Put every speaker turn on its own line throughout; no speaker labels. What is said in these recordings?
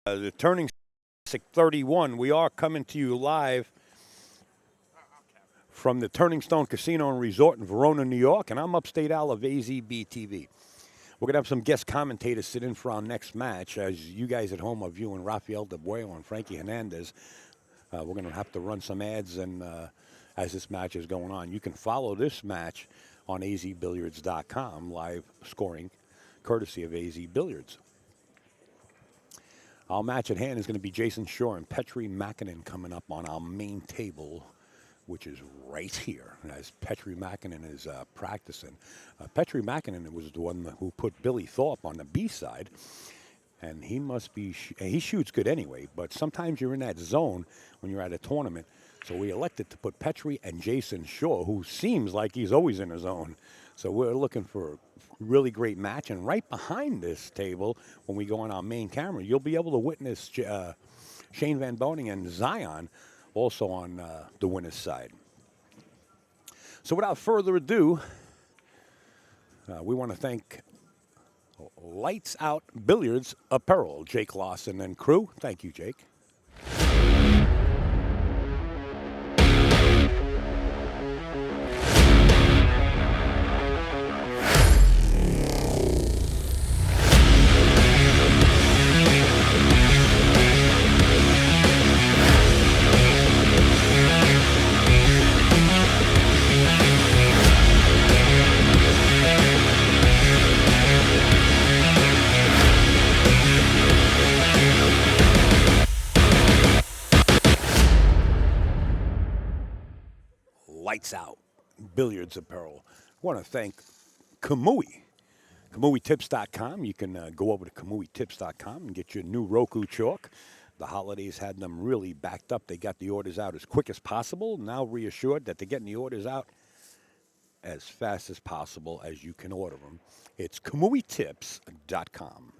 The Turning 31. We are coming to you live from the Turning Stone Casino and Resort in Verona, New York, and I'm upstate Al of AZB TV. We're going to have some guest commentators sit in for our next match. As you guys at home are viewing Rafael De Bueyo and Frankie Hernandez, we're going to have to run some ads and as this match is going on. You can follow this match on azbilliards.com, live scoring, courtesy of AZ Billiards. Our match at hand is going to be Jayson and Petri Makkonen coming up on our main table, which is right here, as Petri Makkonen is practicing. Petri Makkonen was the one who put Billy Thorpe on the B side, and he must be, he shoots good anyway, but sometimes you're in that zone when you're at a tournament. So we elected to put Petri and Jayson, who seems like he's always in his zone. So we're looking for a really great match. And right behind this table, when we go on our main camera, you'll be able to witness Shane Van Boning and Zion also on the winner's side. So without further ado, we want to thank Lights Out Billiards Apparel, Jake Lawson and crew. Thank you, Jake. Lights Out Billiards Apparel. I want to thank Kamui, KamuiTips.com. You can go over to KamuiTips.com and get your new Roku chalk. The holidays had them really backed up. They got the orders out as quick as possible. Now reassured that they're getting the orders out as fast as possible as you can order them. It's KamuiTips.com.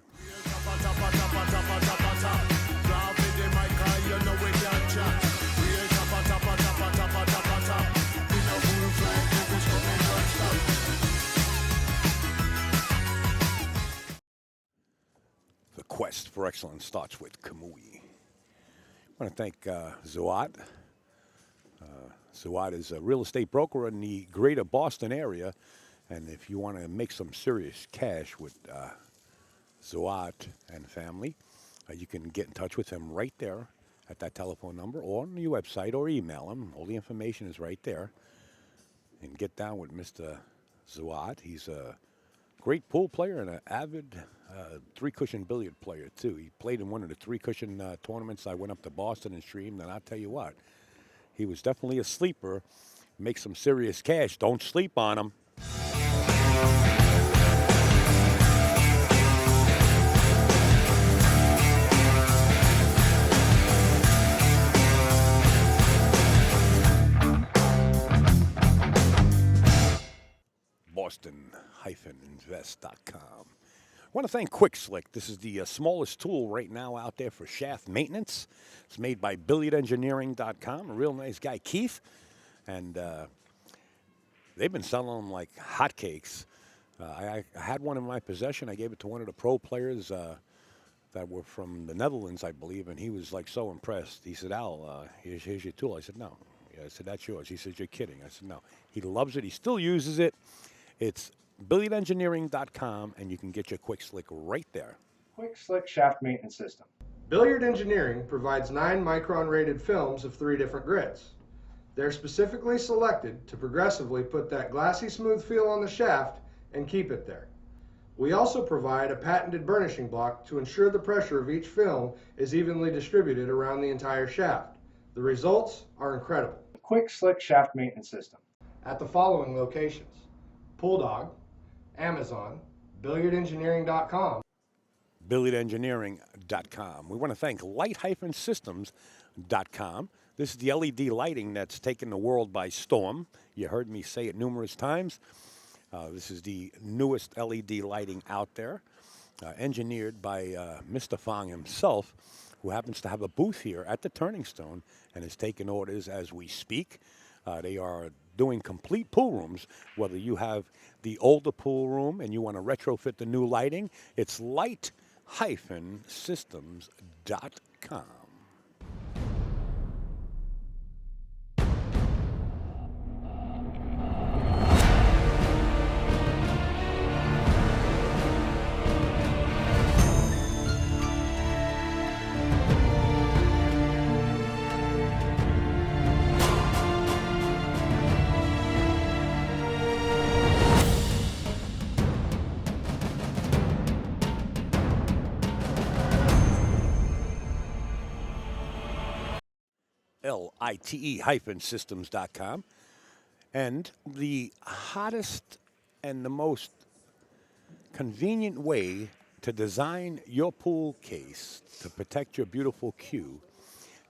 The quest for excellence starts with Kamui. I want to thank Zuat. Zuat is a real estate broker in the greater Boston area. And if you want to make some serious cash with Zuat and family, you can get in touch with him right there at that telephone number or on the website or email him. All the information is right there. And get down with Mr. Zuat. He's a great pool player and an avid three-cushion billiard player, too. He played in one of the three-cushion tournaments. I went up to Boston and streamed, and I'll tell you what, he was definitely a sleeper. Make some serious cash. Don't sleep on him. Boston-invest.com. I want to thank Quick Slick. This is the smallest tool right now out there for shaft maintenance. It's made by BilliardEngineering.com. A real nice guy, Keith. And they've been selling them like hotcakes. I had one in my possession. I gave it to one of the pro players that were from the Netherlands, I believe, and he was like so impressed. He said, Al, here's your tool. I said, no. I said, that's yours. He said, you're kidding. I said, no. He loves it. He still uses it. It's BilliardEngineering.com, and you can get your Quick Slick right there.
Quick Slick Shaft Maintenance System.
Billiard Engineering provides 9-micron rated films of 3 different grits. They're specifically selected to progressively put that glassy smooth feel on the shaft and keep it there. We also provide a patented burnishing block to ensure the pressure of each film is evenly distributed around the entire shaft. The results are incredible.
Quick Slick Shaft Maintenance System.
At the following locations: Bulldog, Amazon, BilliardEngineering.com.
BilliardEngineering.com. We want to thank Light-Systems.com. This is the LED lighting that's taken the world by storm. You heard me say it numerous times. This is the newest LED lighting out there, engineered by Mr. Fong himself, who happens to have a booth here at the Turning Stone and is taking orders as we speak. They are doing complete pool rooms, whether you have the older pool room and you want to retrofit the new lighting. It's Light LIT-systems.com. LITE-systems.com. And the hottest and the most convenient way to design your pool case to protect your beautiful cue.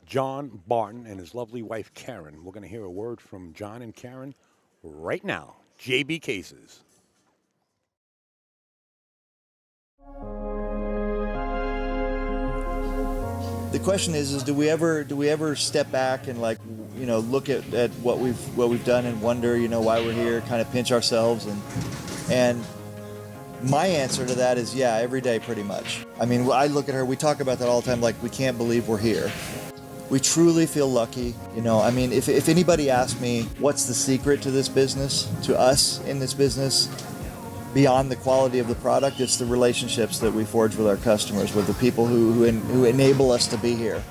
John Barton and his lovely wife Karen. We're going to hear a word from John and Karen right now. JB Cases.
The question is do we ever step back and look at what we've done and wonder why we're here, kind of pinch ourselves, and my answer to that is yeah, every day pretty much. I mean, I look at her, we talk about that all the time, like we can't believe we're here. We truly feel lucky. I mean, if anybody asked me what's the secret to this business, to us in this business, beyond the quality of the product, it's the relationships that we forge with our customers, with the people who enable us to be here.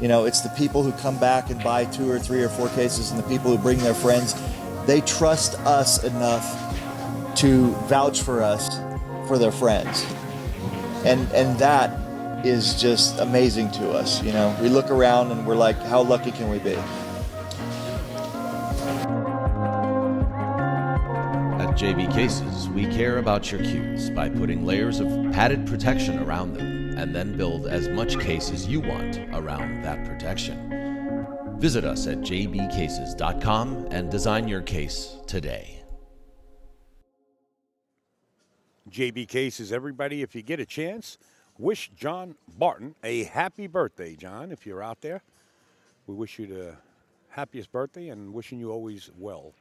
It's the people who come back and buy 2 or 3 or 4 cases, and the people who bring their friends. They trust us enough to vouch for us for their friends. And that is just amazing to us. We look around and we're like, how lucky can we be?
At JB Cases, we care about your cues by putting layers of padded protection around them and then build as much case as you want around that protection. Visit us at jbcases.com and design your case today.
JB Cases, everybody, if you get a chance, wish John Barton a happy birthday, John, if you're out there. We wish you the happiest birthday and wishing you always well.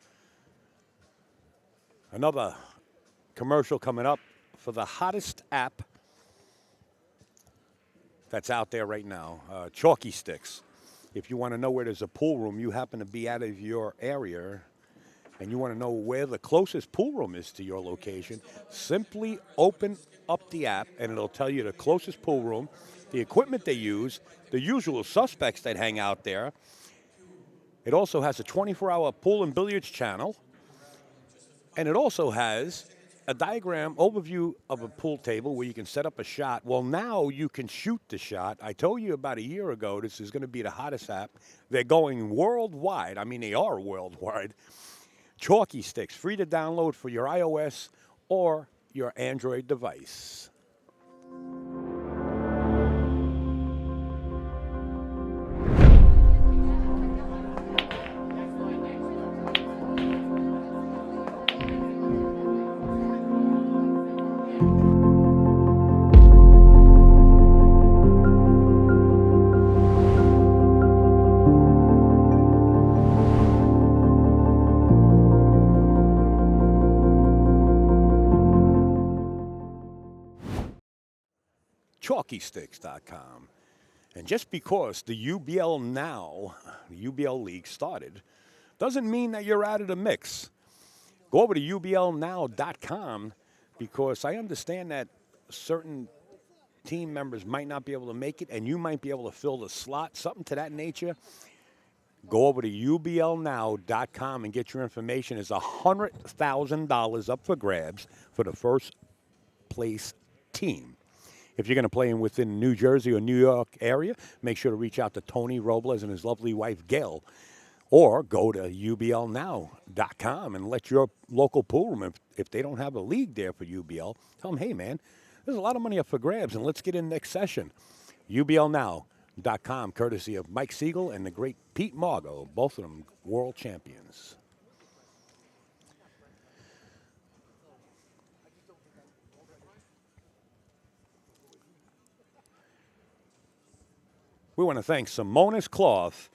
Another commercial coming up for the hottest app that's out there right now, Chalky Sticks. If you want to know where there's a pool room, you happen to be out of your area, and you want to know where the closest pool room is to your location, simply open up the app, and it'll tell you the closest pool room, the equipment they use, the usual suspects that hang out there. It also has a 24-hour pool and billiards channel. And it also has a diagram overview of a pool table where you can set up a shot. Well, now you can shoot the shot. I told you about a year ago this is going to be the hottest app. They're going worldwide. I mean, they are worldwide. Chalky Sticks, free to download for your iOS or your Android device. ChalkySticks.com. And just because the UBL now, the UBL League started, doesn't mean that you're out of the mix. Go over to UBLnow.com because I understand that certain team members might not be able to make it and you might be able to fill the slot, something to that nature. Go over to UBLnow.com and get your information. There's $100,000 up for grabs for the first place team. If you're going to play in within New Jersey or New York area, make sure to reach out to Tony Robles and his lovely wife, Gail. Or go to UBLnow.com and let your local pool room, if they don't have a league there for UBL, tell them, hey, man, there's a lot of money up for grabs, and let's get in next session. UBLnow.com, courtesy of Mike Siegel and the great Pete Margot, both of them world champions. We want to thank Simonis Cloth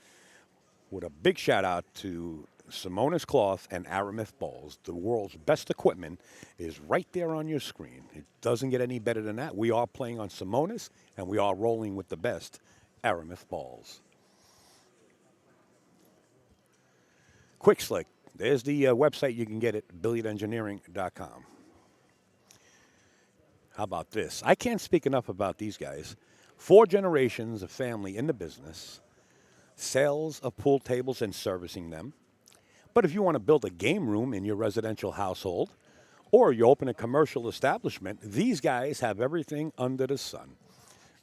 with a big shout out to Simonis cloth and Aramith balls. The world's best equipment is right there on your screen. It doesn't get any better than that. We are playing on Simonis, and we are rolling with the best Aramith balls. Quick Slick. There's the website you can get it, billiardengineering.com. How about this? I can't speak enough about these guys. 4 generations of family in the business, sales of pool tables and servicing them. But if you want to build a game room in your residential household, or you open a commercial establishment, these guys have everything under the sun.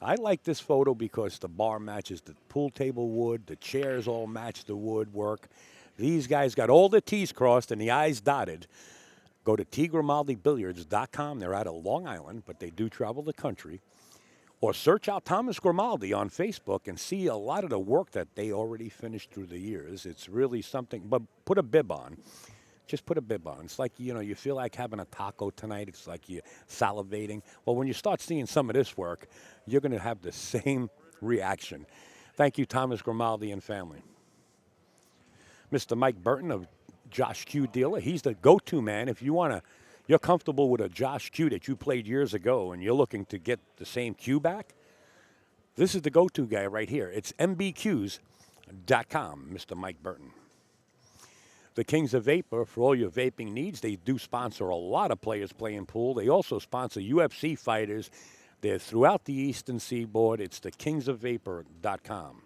I like this photo because the bar matches the pool table wood, the chairs all match the woodwork. These guys got all the T's crossed and the I's dotted. Go to tgrimaldibilliards.com. They're out of Long Island, but they do travel the country. Or search out Thomas Grimaldi on Facebook and see a lot of the work that they already finished through the years. It's really something, but put a bib on. Just put a bib on. It's like, you feel like having a taco tonight. It's like you're salivating. Well, when you start seeing some of this work, you're going to have the same reaction. Thank you, Thomas Grimaldi and family. Mr. Mike Burton of Josh Q Dealer. He's the go-to man if you're comfortable with a Josh Q that you played years ago and you're looking to get the same Q back. This is the go-to guy right here. It's mbqs.com, Mr. Mike Burton. The Kings of Vapor, for all your vaping needs, they do sponsor a lot of players playing pool. They also sponsor UFC fighters. They're throughout the Eastern Seaboard. It's the kingsofvapor.com.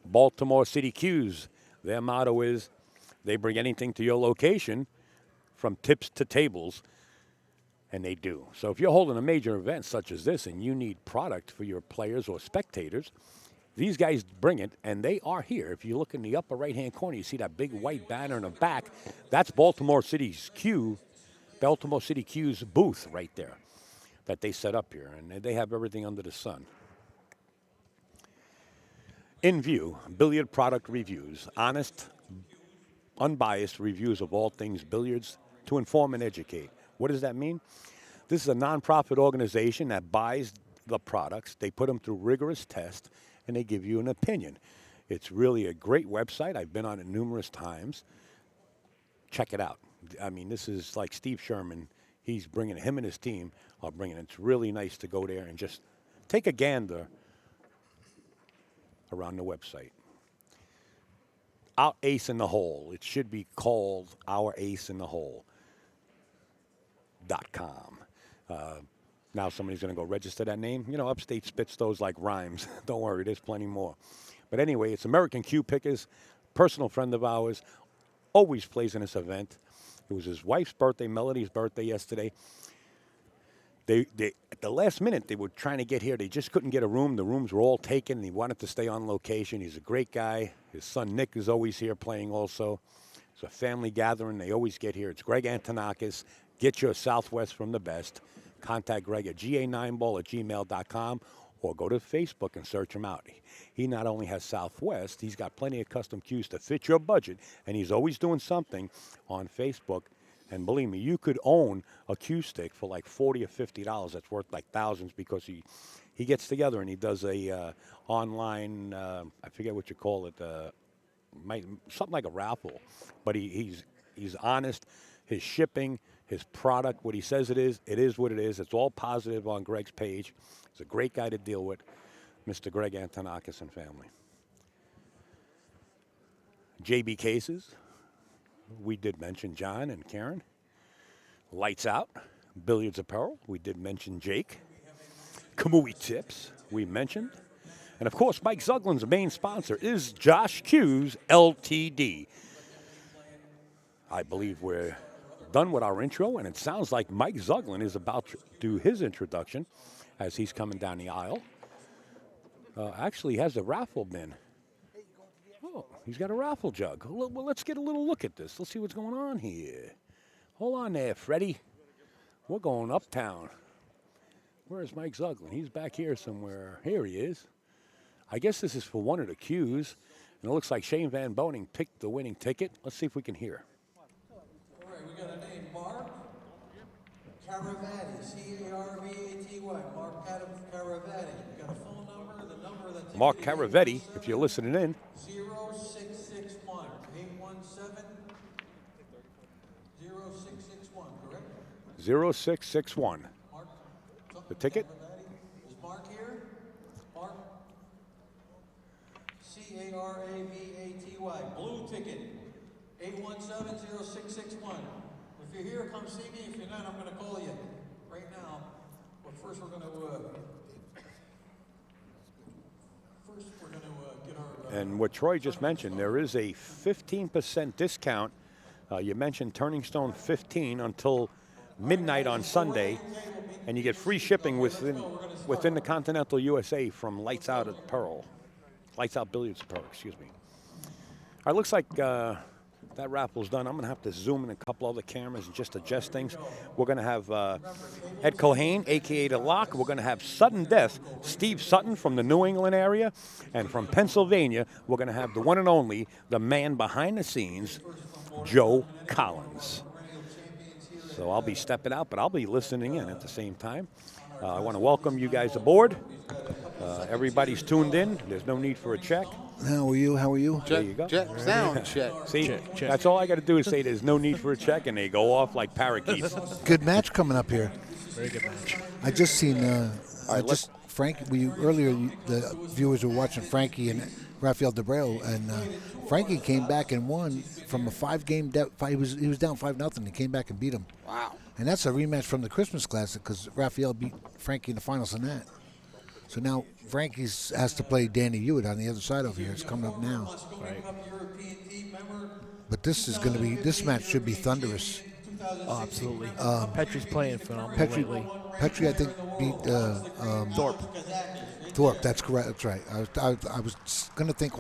Baltimore City Qs. Their motto is, they bring anything to your location, from tips to tables, and they do. So if you're holding a major event such as this and you need product for your players or spectators, these guys bring it, and they are here. If you look in the upper right-hand corner, you see that big white banner in the back. That's Baltimore City Q's booth right there that they set up here, and they have everything under the sun. In View, billiard product reviews, honest, unbiased reviews of all things billiards to inform and educate. What does that mean? This is a nonprofit organization that buys the products. They put them through rigorous tests, and they give you an opinion. It's really a great website. I've been on it numerous times. Check it out. I mean, this is like Steve Sherman. He's bringing him and his team are bringing it. It's really nice to go there and just take a gander around the website. Our Ace in the Hole. It should be called Our Ace in the Hole.com. Now somebody's going to go register that name. Upstate spits those like rhymes. Don't worry, there's plenty more. But anyway, it's American Q Pickers, personal friend of ours, always plays in this event. It was his wife's birthday, Melody's birthday yesterday. They at the last minute, they were trying to get here. They just couldn't get a room. The rooms were all taken, and he wanted to stay on location. He's a great guy. His son, Nick, is always here playing also. It's a family gathering. They always get here. It's Greg Antonakis. Get your Southwest from the best. Contact Greg at ga9ball@gmail.com or go to Facebook and search him out. He not only has Southwest, he's got plenty of custom cues to fit your budget, and he's always doing something on Facebook. And believe me, you could own a cue stick for like $40 or $50. That's worth like thousands because he gets together and he does a online, I forget what you call it, something like a raffle. But he's honest. His shipping, his product, what he says it is what it is. It's all positive on Greg's page. He's a great guy to deal with, Mr. Greg Antonakis and family. JB Cases. We did mention John and Karen. Lights Out, Billiards Apparel. We did mention Jake. Kamui Tips, we mentioned. And, of course, Mike Zuglin's main sponsor is Josh Q's LTD. I believe we're done with our intro, and it sounds like Mike Zuglin is about to do his introduction as he's coming down the aisle. Actually, he has a raffle bin. Oh, he's got a raffle jug. Well, let's get a little look at this. Let's see what's going on here. Hold on there, Freddie. We're going uptown. Where's Mike Zuglin? He's back here somewhere. Here he is. I guess this is for one of the cues. And it looks like Shane Van Boning picked the winning ticket. Let's see if we can hear.
All right, we got a name, Mark Caravati, C-A-R-V-A-T-Y, Mark Caravati. We got a phone number, the number that's...
Mark Caravetti, if you're listening in.
0661-817-6666. 0661, correct?
0661.
Mark?
The ticket?
Is Mark here? Mark? C-A-R-A-V-A-T-Y, blue ticket, 817-0661. If you're here, come see me. If you're not, I'm going to call you right now. But first we're going to get our...
And what Troy just mentioned, there is a 15% discount. You mentioned Turning Stone 15 until midnight on Sunday, and you get free shipping within the continental USA from Lights Out at Pearl. Lights Out Billiards at Pearl, excuse me. All right, looks like that raffle's done. I'm going to have to zoom in a couple other cameras and just adjust things. We're going to have Ed Cohane, a.k.a. The Lock. We're going to have Sudden Death, Steve Sutton from the New England area. And from Pennsylvania, we're going to have the one and only, the man behind the scenes, Joe Collins. So I'll be stepping out, but I'll be listening in at the same time. I want to welcome you guys aboard. Everybody's tuned in. There's no need for a check.
How are you? How are you?
There you go.
Check, sound check.
See, that's all I got to do is say there's no need for a check, and they go off like parakeets.
Good match coming up here.
Very good match.
I just seen Frank. The viewers were watching Frankie and Rafael Debreu, and Frankie came back and won from a 5-game. He was down 5-0. He came back and beat him.
Wow.
And that's a rematch from the Christmas Classic because Rafael beat Frankie in the finals in that. So now Frankie has to play Danny Hewitt on the other side over here. It's coming up now.
Right.
But this match should be thunderous.
Oh, absolutely. Petri's playing phenomenal lately.
Petri, I think, beat
Thorpe.
Thorpe, that's correct. That's right. I was going to think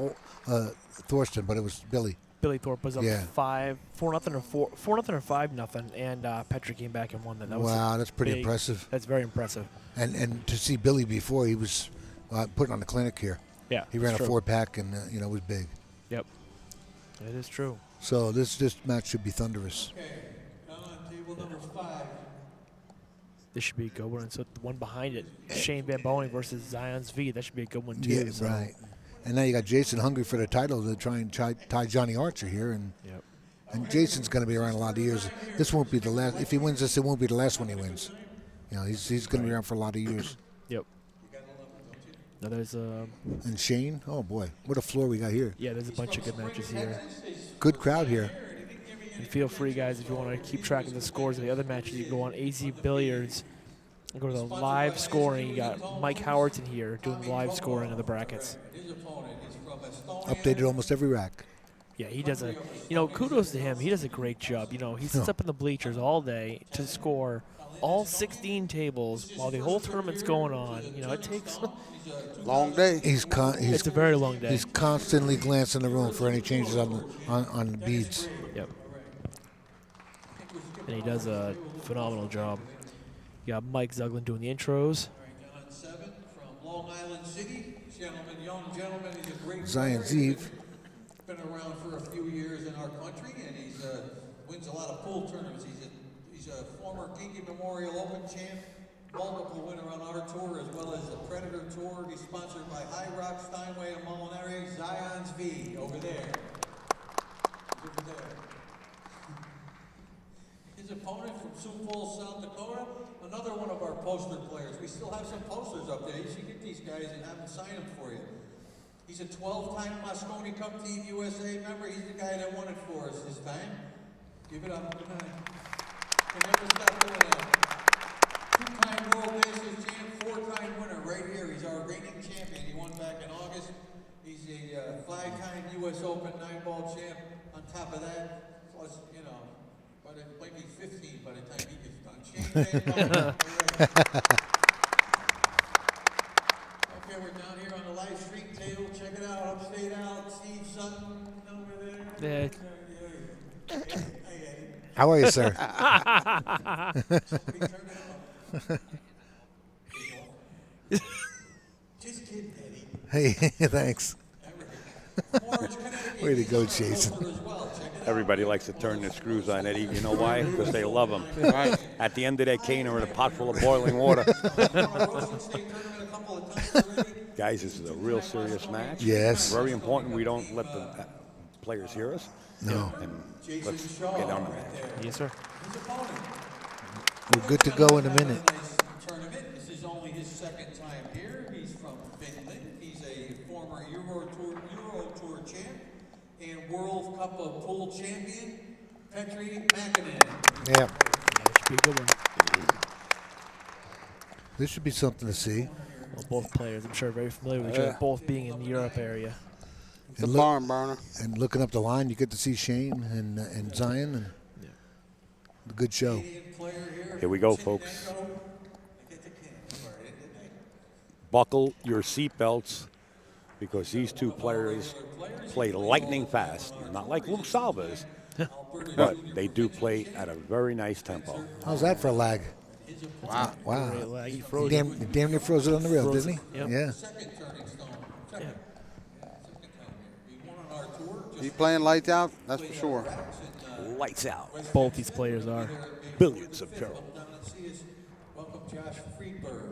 Thorsten, but it was Billy.
Billy Thorpe was up
Yeah.
4-0 or 5-0, and Petri came back and won that.
Wow, that's pretty
big.
impressive.
That's very impressive.
And to see Billy before, he was putting on the clinic here.
Yeah,
He ran
it's
a
true.
4-pack, and it was big.
Yep, it is true.
So this match should be thunderous.
Okay, on table number 5.
This should be a good one. And so the one behind it, Shane Van Boening versus Zion's V. That should be a good one too.
Yeah,
so.
right. And now you got Jayson hungry for the title to try and tie Johnny Archer here, and
Yep.
and Jason's going to be around a lot of years. This won't be the last. If he wins this, it won't be the last one he wins. He's going to be around for a lot of years.
Yep. Now there's
And Shane, oh boy, what a floor we got here.
there's a bunch of good matches here.
Good crowd here.
And feel free, guys, if you want to keep track of the scores of the other matches, you can go on AZ Billiards and go to the live scoring. You got Mike Howardson here doing the live scoring of the brackets.
Updated almost every rack.
Yeah, he does kudos to him. He does a great job. He sits up in the bleachers all day to score all 16 tables while the whole tournament's going on. It takes
Long day.
it's a very long day.
He's constantly glancing the room for any changes on the beads.
Yep. And he does a phenomenal job. You got Mike Zuglin doing the intros.
On 7 from Long Island City, young gentleman, he's a great
Zion's
player.
Eve.
Been around for a few years in our country, and he's wins a lot of pool tournaments. He's a former Kinky Memorial Open champ, multiple winner on our tour, as well as the Predator Tour. He's sponsored by High Rock, Steinway, and Molinari. Zion's V over there. Over there. His opponent from Sioux Falls, South Dakota, another one of our poster players. We still have some posters up there. You should get these guys and have them sign them for you. He's a 12-time Moscone Cup Team USA member. He's the guy that won it for us this time. Give it up. Can never stop doing that. 2-time World Masters champ, 4-time winner right here. He's our reigning champion. He won back in August. He's a 5-time U.S. Open 9-ball champ. On top of that, plus, but it might be 15 by the time he gets done. Shane Van Boening. Okay, we're down here on the live stream table. Check it out. Upstate out. Steve Sutton over there.
Yeah.
How are you, sir?
Just kidding, Eddie.
Hey, thanks. Way to go, Jayson.
Everybody likes to turn their screws on Eddie. You know why? Because they love him.
Right.
At the end of that cane or in a pot full of boiling water. Guys, this is a real serious match.
Yes.
Very important we don't let the players hear us.
No.
And let's get on with it.
Yes, sir.
We're good to go in a minute.
Tournament. This is only his second time here. He's from Finland. He's a former Euro Tour champ and World Cup of Pool champion, Petri Makkonen.
Yeah.
That should be a good one.
This should be something to see.
Well, both players, I'm sure, are very familiar with each other, both being in the Europe area.
It's a barn burner.
And looking up the line, you get to see Shane and Zion, and a good show.
Here we go, folks. Buckle your seatbelts because these two players play lightning fast. Not like Luke Salvas, but they do play at a very nice tempo.
How's that for a lag?
Wow.
Wow.
Great lag. He
He
froze
damn,
it.
he damn near froze it on the rail,
Froze
didn't he?
it, yep.
Yeah.
He playing lights out, that's for sure.
Lights out.
Both these players are.
Billions of peril.
Welcome Josh Friedberg.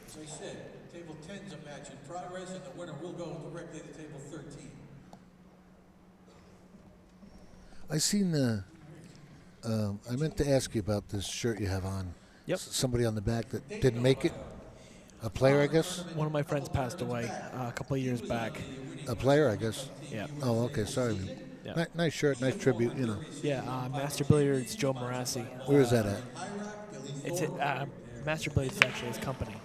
As I said, table 10 is a match in progress, and the winner will go directly to table 13.
I seen the. I meant to ask you about this shirt you have on.
Yep.
Somebody on the back that didn't make it. A player, I guess.
One of my friends passed away a couple of years back.
A player, I guess.
Yeah.
Oh, okay. Sorry.
Yeah.
Nice shirt, nice tribute. You know.
Yeah, Master Billiards, Joe Marassi.
Where is that at?
It's Master Billiards is actually his company.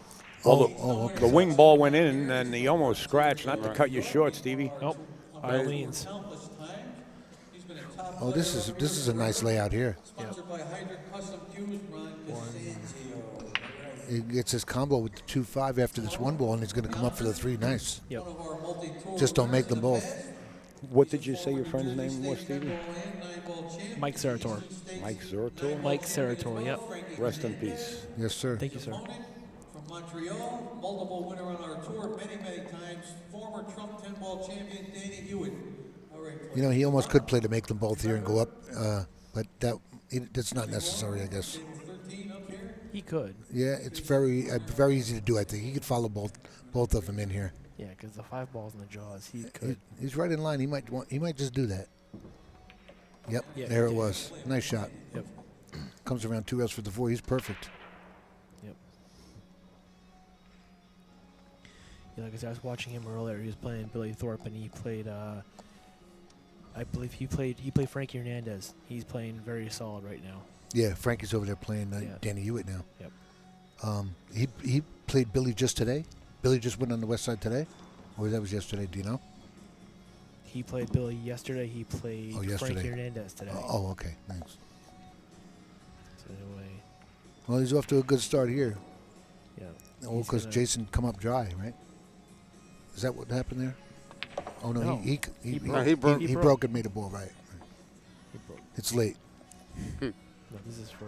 Okay.
The wing ball went in, and he almost scratched. Not to cut you short, Stevie.
Nope. By all means.
Oh, this is a nice layout here.
Sponsored by Hydra Custom Cues, Ron Costanzo.
He gets his combo with the 2-5 after this one ball, and he's going to come up for the 3 nice.
Yep.
Just don't make them both.
What did you say your friend's name was, Stevie?
Mike Sarator.
Mike Zertor?
Mike Sarator, yep.
Rest in peace.
Yes, sir.
Thank you, sir.
From Montreal, multiple winner on our tour many times, former Trump 10-ball champion Danny Hewitt. All right,
You know, he almost could play to make them both here and go up, but that's not necessary, I guess.
13 up here.
He could.
Yeah, it's very easy to do. I think he could follow both of them in here.
Yeah, because the 5 balls in the jaws, he could.
He's right in line. He might just do that. Yep,
Yeah,
there
he
it
did.
was. Nice shot.
Yep.
Comes around 2 rails for the 4. He's perfect.
Yep. Yeah, because I was watching him earlier. He was playing Billy Thorpe, and he played. I believe he played Frankie Hernandez. He's playing very solid right now.
Yeah, Frankie's over there playing
Yeah.
Danny Hewitt now.
Yep.
He played Billy just today. Billy just went on the west side today, or that was yesterday. Do you know?
He played Billy yesterday. He played
yesterday.
Frankie Hernandez today.
Oh, okay. Thanks.
So anyway,
Well, he's off to a good start here.
yeah.
Oh,
He's
because
gonna-
Jayson come up dry, right? Is that what happened there? Oh no,
No,
he
broke.
he broke and made a ball right.
He broke.
It's late.
No, this is for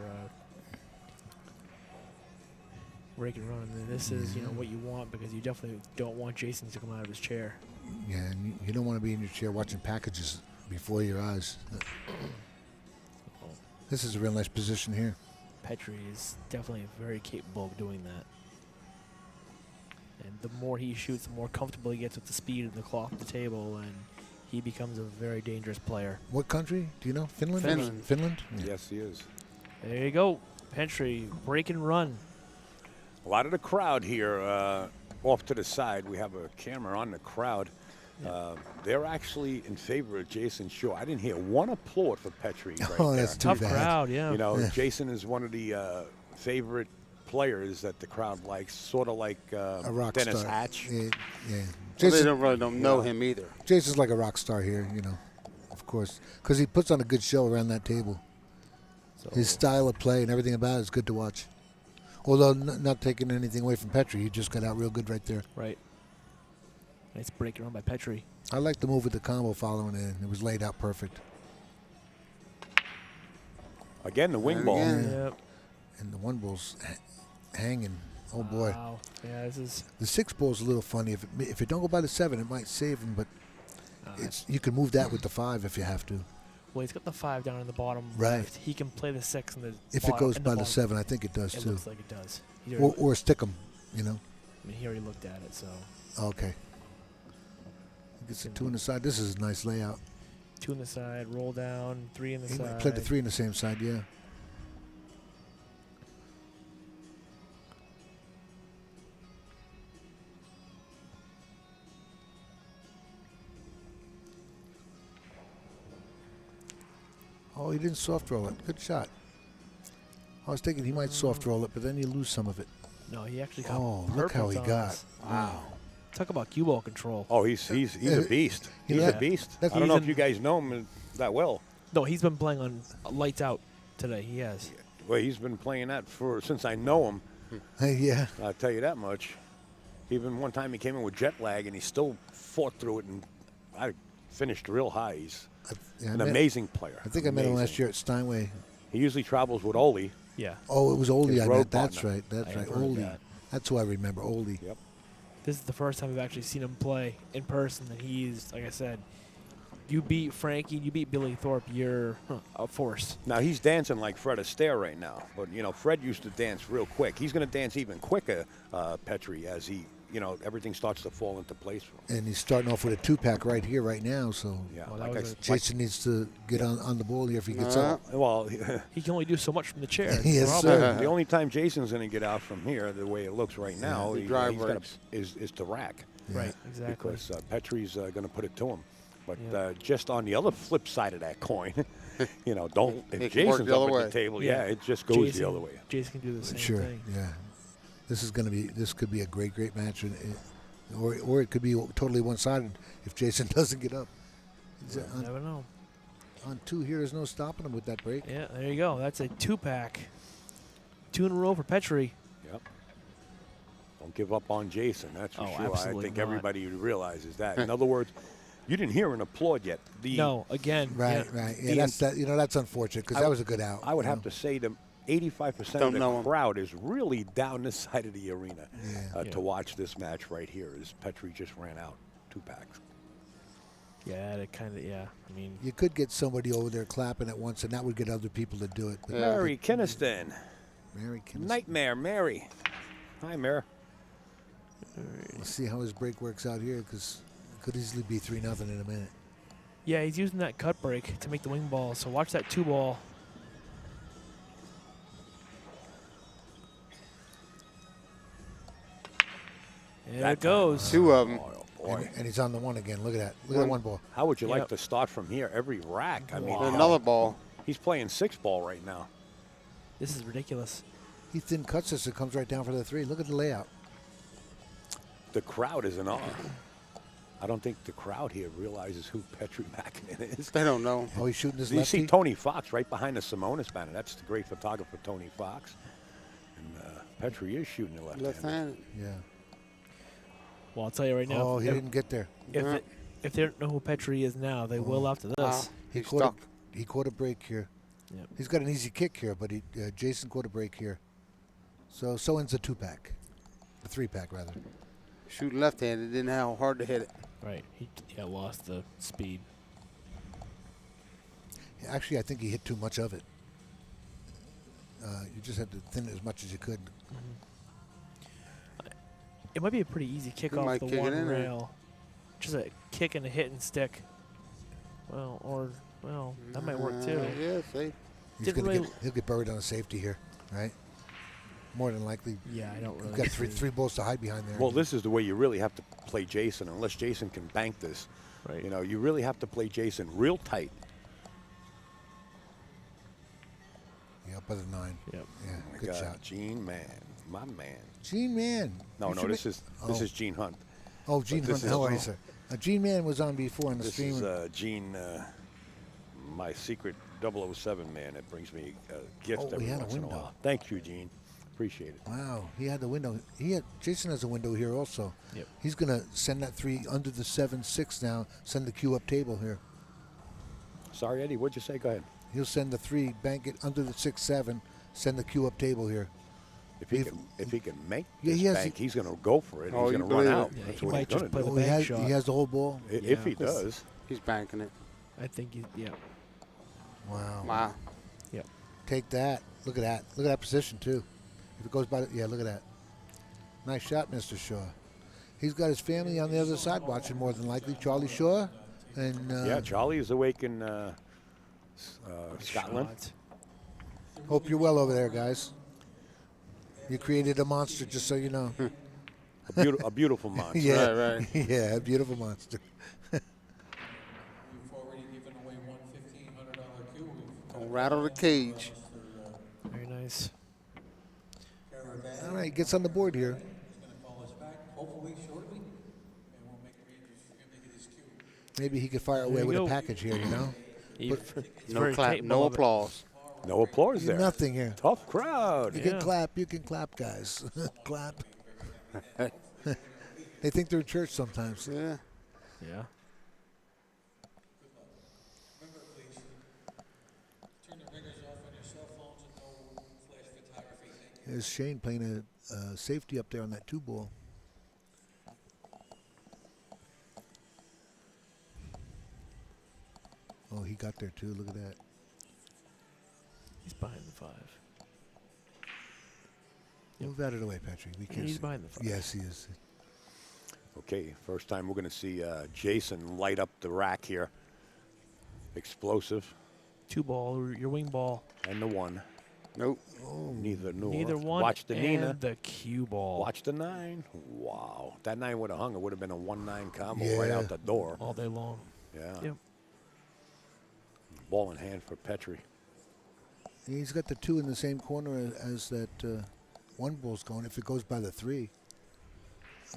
break and run. And this is what you want because you definitely don't want Jayson to come out of his chair.
Yeah, and you don't want to be in your chair watching packages before your eyes. This is a real nice position here.
Petri is definitely very capable of doing that. And the more he shoots, the more comfortable he gets with the speed of the clock at the table, and he becomes a very dangerous player.
What country? Do you know? Finland?
Finland.
Finland? Yeah.
Yes, he is.
There you go. Petri, break and run.
A lot of the crowd here off to the side. We have a camera on the crowd. They're actually in favor of Jayson Shaw. I didn't hear one applaud for Petri right
Oh,
there.
that's too
Tough
bad.
crowd, yeah.
You know,
Yeah.
Jayson is one of the favorite players that the crowd likes, sort of like
A rock
Dennis
star.
Hatch.
Yeah.
Well, they
Jason,
don't know him either.
Jason's like a rock star here, of course, because he puts on a good show around that table.
So
His style of play and everything about it is good to watch. Although not taking anything away from Petri, he just got out real good right there.
right. Nice break and run by Petri.
I like the move with the combo following it. It was laid out perfect.
Again, the wing ball.
Again.
Yep.
And the 1 ball's hanging. Oh, boy.
Wow. Yeah, this is.
The 6 ball's a little funny. If it don't go by the 7, it might save him, but you can move that with the 5 if you have to.
Well, he's got the 5 down in the bottom
Right.
left. He can play the 6 in the
If
bottom,
it goes
in
by the
bottom.
7, I think it does
It
too.
looks like it does. He already,
Or stick 'em,
I mean, he already looked at it, so.
Okay. Gets a 2 on the side. This is a nice layout.
2 in the side, roll down, 3 in the
He
side.
played the 3 in the same side, yeah. Oh, he didn't soft roll it. Good shot. I was thinking he might soft roll it, but then you lose some of it.
No, he actually got
Oh, look how he
perfect on
got.
us.
Wow.
Talk about cue ball control.
Oh, he's a beast. He's
Yeah.
a beast.
That's
I don't know if
even-
you guys know him that well.
No, he's been playing on lights out today. He has.
Well, he's been playing that since I know him.
Yeah.
I'll tell you that much. Even one time he came in with jet lag, and he still fought through it, and I finished real high. He's
Yeah,
an amazing player.
I think I met him last
Amazing.
year at Steinway.
He usually travels with Ole.
Yeah.
Oh, it was Oldie
His
I
road
met. That's
partner.
right. That's
I
right.
have heard
Oldie.
that.
That's who I remember. Oldie.
Yep.
This is the first time I've actually seen him play in person, and he's, like I said, you beat Frankie, you beat Billy Thorpe, you're a force.
Now he's dancing like Fred Astaire right now, but Fred used to dance real quick. He's going to dance even quicker, Petri, as he, everything starts to fall into place for him.
And he's starting off with a 2-pack right here, right now. So
Yeah,
Well, that
like
was
Jayson needs to get on the ball here if he gets up.
well,
He can only do so much from the chair.
Yes,
Problem.
sir.
the only time Jason's going to get out from here, the way it looks right now,
The
he's
drive
gotta-
breaks.
is to rack.
Right, exactly.
Because Petri's going to put it to him. But
Yeah.
just on the other flip side of that coin, don't
It
if
can work
Jason's
the
up
other
at
way.
the table,
Yeah.
it just goes
Jayson,
the other way.
Jayson can do the same
Sure.
thing.
Yeah. This could be a great match, or it could be totally one-sided if Jayson doesn't get up. He's
You never know.
on 2 here. There's no stopping him with that break.
Yeah, there you go. That's a 2-pack. 2 in a row for Petri.
Yep. Don't give up on Jayson, that's for
Oh,
sure. I
absolutely
think
not.
everybody realizes that. In other words, you didn't hear an applaud yet.
No, again.
Right,
yeah.
right. Yeah, that's unfortunate because that was a good out.
I would have to say that 85%
Don't
of
know
the
him.
crowd is really down this side of the arena
Yeah.
to watch this match right here. As Petri just ran out 2 packs.
Yeah, it kind of, yeah. I mean,
You could get somebody over there clapping at once, and that would get other people to do it. But
Mary Kinniston.
Mary Kinniston.
Nightmare Mary. Hi, Mary.
Let's see how his break works out here because it could easily be 3-0 in a minute.
yeah, he's using that cut break to make the wing ball. So watch that 2 ball. There it goes.
2 of them.
Oh, boy.
And he's on the 1 again. Look at that. Look at that 1 ball.
How would you like
Yep.
to start from here? Every rack. I mean,
Another ball.
he's playing 6 ball right now.
This is ridiculous.
He thin cuts this. It comes right down for the 3. Look at the layout.
The crowd is in awe. I don't think the crowd here realizes who Petri Makkonen is.
They don't know.
Oh, he's shooting this
You
lefty.
see Tony Fox right behind the Simonis banner. That's the great photographer, Tony Fox. And Petri is shooting the left-handed.
Left-handed.
Yeah.
Well, I'll tell you right now.
Oh, he
if,
didn't get there.
if they don't know who Petri is now, they will after this.
Wow.
He
He's
caught
stuck.
he caught a break here.
Yep.
He's got an easy kick here, but Jayson caught a break here. So ends the 2-pack. The 3-pack, rather.
Shooting left-handed, didn't have hard to hit it.
Right. He lost the speed.
Actually, I think he hit too much of it. You just had to thin it as much as you could.
It might be a pretty easy kick off
might
the
kick it
1
in, or-
rail. Just a kick and a hit and stick. Well, that might work too.
Yeah, see.
He's
Didn't
gonna
really-
he'll get buried on a safety here, right? More than likely.
Yeah, I don't
You've
really.
got
see-
three balls to hide behind there.
Well, this is the way you really have to play Jayson. Unless Jayson can bank this,
Right.
you really have to play Jayson real tight.
Yeah, up by the 9.
Yep.
Yeah,
My
good
God,
shot.
Gene Man, my man.
Gene Man.
No,
You
no,
should
this
make-
is Gene Hunt.
Oh, Gene
this
Hunt.
is-
How are you, sir? Gene Man was on before on the
This
stream.
is Gene, my secret 007 man. That brings me a gift
Oh, we
every
had a
once in a
window.
while. Thank you, Gene. Appreciate it.
Wow, he had the window. Jayson has a window here also.
Yep.
He's gonna send that 3 under the 7-6 now. Send the cue up table here.
Sorry, Eddie. What'd you say? Go ahead.
He'll send the 3, bank it under the 6-7. Send the cue up table here.
If he can make
Yeah,
this
he has
bank,
the-
he's going to go for it.
Oh,
He's
you
going to run
believe
out.
it.
Yeah,
That's
he
what
might
he's
just
going
play
to
the
do.
Oh,
bank shot.
he has the whole ball.
If he
Yeah.
does.
He's banking it.
I think yeah.
Wow.
Wow.
Yep.
Take that. Look at that. Look at that position too. If it goes by, yeah. Look at that. Nice shot, Mr. Shaw. He's got his family on the other side watching more than likely. Charlie Shaw, And
Yeah, Charlie is awake in Scotland.
Shot.
hope you're well over there, guys. You created a monster, just so you know.
A beautiful monster.
Yeah,
Right.
yeah, a beautiful monster.
We've already given away one $1,500 cue.
Don't rattle the cage.
Very nice.
All right, gets on the board here.
He's going to call us back, hopefully shortly, and we'll make arrangements for him to get his cue.
Maybe he could fire away
you
with
go.
a package here, you know?
He's
No
very
clap,
capable
no
of it.
applause.
No applause there.
Nothing here.
Tough crowd.
You
Yeah.
can clap. You can clap, guys. Clap. They think they're in church sometimes.
Yeah.
Yeah.
Remember, please, turn the ringers off on your cell phones and no flash photography. Thank you.
There's Shane playing a safety up there on that 2-ball. Oh, he got there too. Look at that.
He's behind the 5. Yep.
Move out of the way, Petri. We can't
He's
see.
behind the 5.
Yes, he is.
Okay, first time we're going to see Jayson light up the rack here. Explosive.
2 ball, or your wing ball.
And the 1.
Nope.
Neither nor.
Neither one.
Watch the
and
Nina.
the cue ball.
Watch the 9. Wow. That 9 would have hung. It would have been a 1-9 combo
Yeah.
right out the door.
All day long.
Yeah.
Yep.
Ball in hand for Petri.
He's got the 2 in the same corner as that 1 ball's going. If it goes by the 3,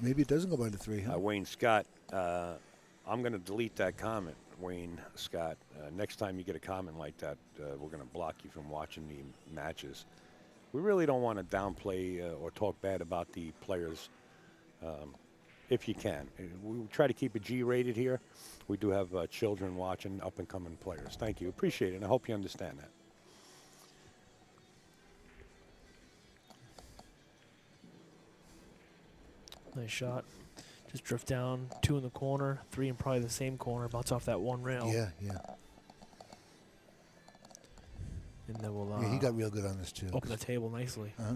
maybe it doesn't go by the 3. Huh?
Wayne Scott, I'm going to delete that comment, Wayne Scott. Next time you get a comment like that, we're going to block you from watching the matches. We really don't want to downplay or talk bad about the players, if you can. We try to keep it G-rated here. We do have children watching, up-and-coming players. Thank you. Appreciate it, and I hope you understand that.
Nice shot. Just drift down, 2 in the corner, 3 in probably the same corner, bounce off that 1 rail.
Yeah, yeah.
And then we'll
Yeah, he got real good on this too.
open the table nicely.
Uh-huh.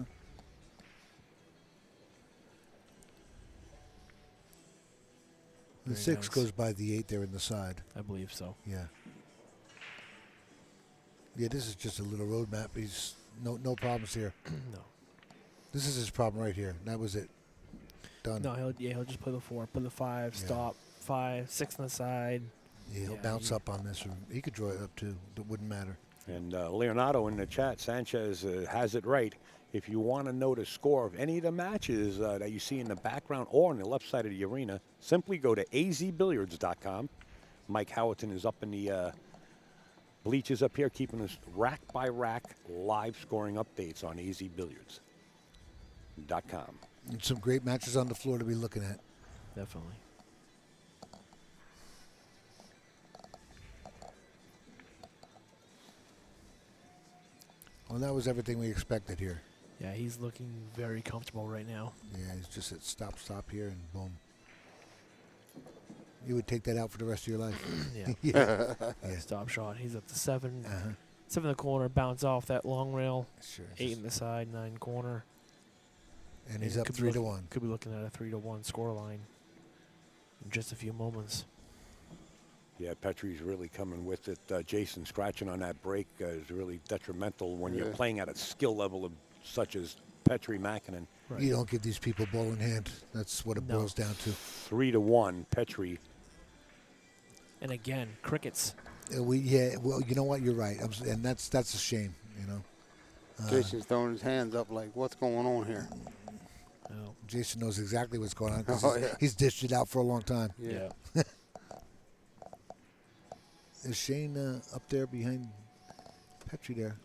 The
Very
6
nice.
goes by the 8 there in the side.
I believe so.
Yeah. Yeah, this is just a little road map. He's no problems here.
No.
This is his problem right here. That was it. Done.
No, he'll just play the 4, put the 5,
Yeah.
stop, 5, 6 on the side.
Yeah, he'll
Yeah,
bounce
he-
up on this. Or he could draw it up too. It wouldn't matter.
And Leonardo in the chat, Sanchez has it right. If you want to know the score of any of the matches that you see in the background or on the left side of the arena, simply go to azbilliards.com. Mike Howerton is up in the bleachers up here, keeping us rack by rack live scoring updates on azbilliards.com.
And some great matches on the floor to be looking at.
Definitely.
Well, that was everything we expected here.
Yeah, he's looking very comfortable right now.
Yeah, he's just at stop here, and boom. You would take that out for the rest of your life.
Yeah.
Yeah. Yeah.
Stop shot. He's up to 7.
Uh-huh.
7 in the corner, bounce off that long rail.
Sure.
8 in the side, 9 corner.
And he's up
could be
3 to
look-
1.
Could be looking at a 3-1 score line in just a few moments.
Yeah, Petri's really coming with it. Jayson scratching on that break is really detrimental when you're
Yeah.
playing at a skill level of such as Petri Makkonen.
Right.
You don't give these people ball in hand. That's what it
No.
boils down to.
3-1, Petri.
And again, crickets.
Well, you know what? You're right. And that's a shame, you know.
Jason's throwing his hands up like, what's going on here?
Oh,
Jason knows exactly what's going on 'cause
Oh, yeah.
he's dished it out for a long time.
yeah.
Is Shane up there behind Petri there?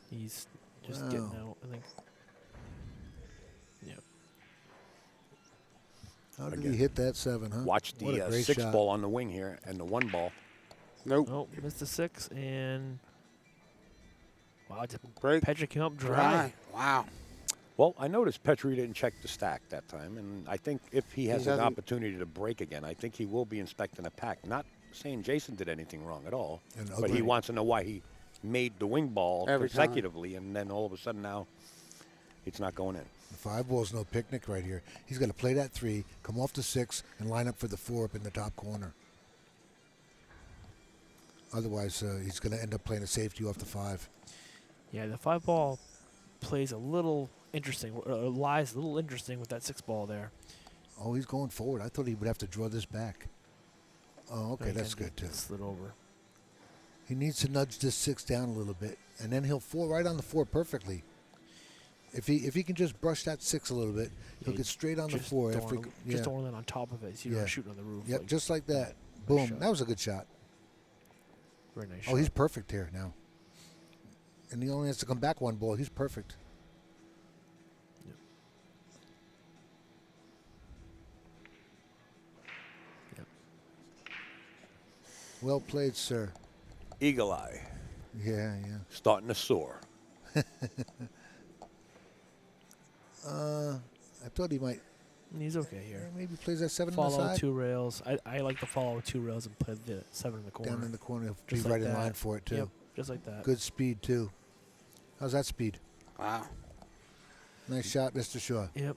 He's just
Wow.
getting out, I think. Yeah.
How did
Again.
he hit that 7, huh?
Watch
What a
the
great
6
shot.
ball on the wing here and the 1 ball.
Nope.
Oh, missed the 6, and wow,
Break.
Petri came up dry.
Dry. Wow.
Well, I noticed Petri didn't check the stack that time, and I think if he has an
hasn't-
opportunity to break again, I think he will be inspecting a pack. Not saying Jayson did anything wrong at all,
And
but he
ugly.
wants to know why he made the wing ball
Every time.
consecutively, and then all of a sudden now It's not going in.
The 5 ball's no picnic right here. He's got to play that 3, come off the 6, and line up for the 4 up in the top corner. Otherwise, he's going to end up playing a safety off the 5.
Yeah, the 5 ball plays a little interesting, lies a little interesting with that 6 ball there.
Oh, he's going forward. I thought he would have to draw this back. Oh, okay, that's good too.
Slid over.
He needs to nudge this 6 down a little bit, and then he'll fall right on the 4 perfectly. If he can just brush that 6 a little bit, he'll get straight on the 4.
Just don't land on top of it, so you're not shooting on the roof.
Yep,
like,
just like that. Boom.
shot.
That was a good shot.
Very nice
Oh,
shot.
he's perfect here now. And he only has to come back 1 ball. He's perfect.
Yep. Yep.
Well played, sir.
Eagle eye.
Yeah.
Starting to soar.
I thought he might.
He's okay here.
Maybe plays that 7 on the
Follow
side.
2 rails. I like to follow 2 rails and play the 7 in the corner.
Down in the corner. He'll be
Just
right
like
in line
that.
for it, too.
Yep, just like that.
Good speed, too. How's that speed?
Wow.
Nice shot, Mr. Shaw.
Yep.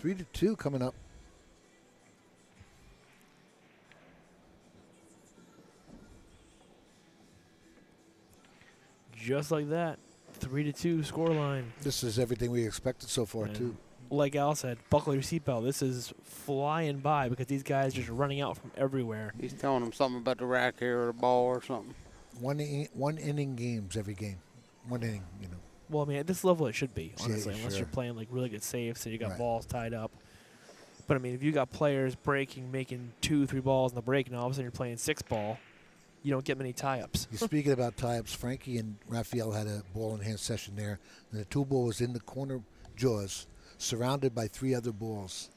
3-2 coming up.
Just like that. 3-2 scoreline.
This is everything we expected so far,
And
too.
like Al said, buckle your seatbelt. This is flying by because these guys just running out from everywhere.
He's telling them something about the rack here or the ball or something.
One inning games every game. 1 inning, you know.
Well, I mean, at this level, it should be, honestly,
Yeah,
unless
sure.
you're playing like really good saves and you got
Right.
balls tied up. But I mean, if you got players breaking, making 2-3 balls in the break, and all of a sudden you're playing 6 ball, you don't get many tie-ups.
You're speaking about tie-ups. Frankie and Raphael had a ball-in-hand session there, and the 2 ball was in the corner jaws, surrounded by 3 other balls.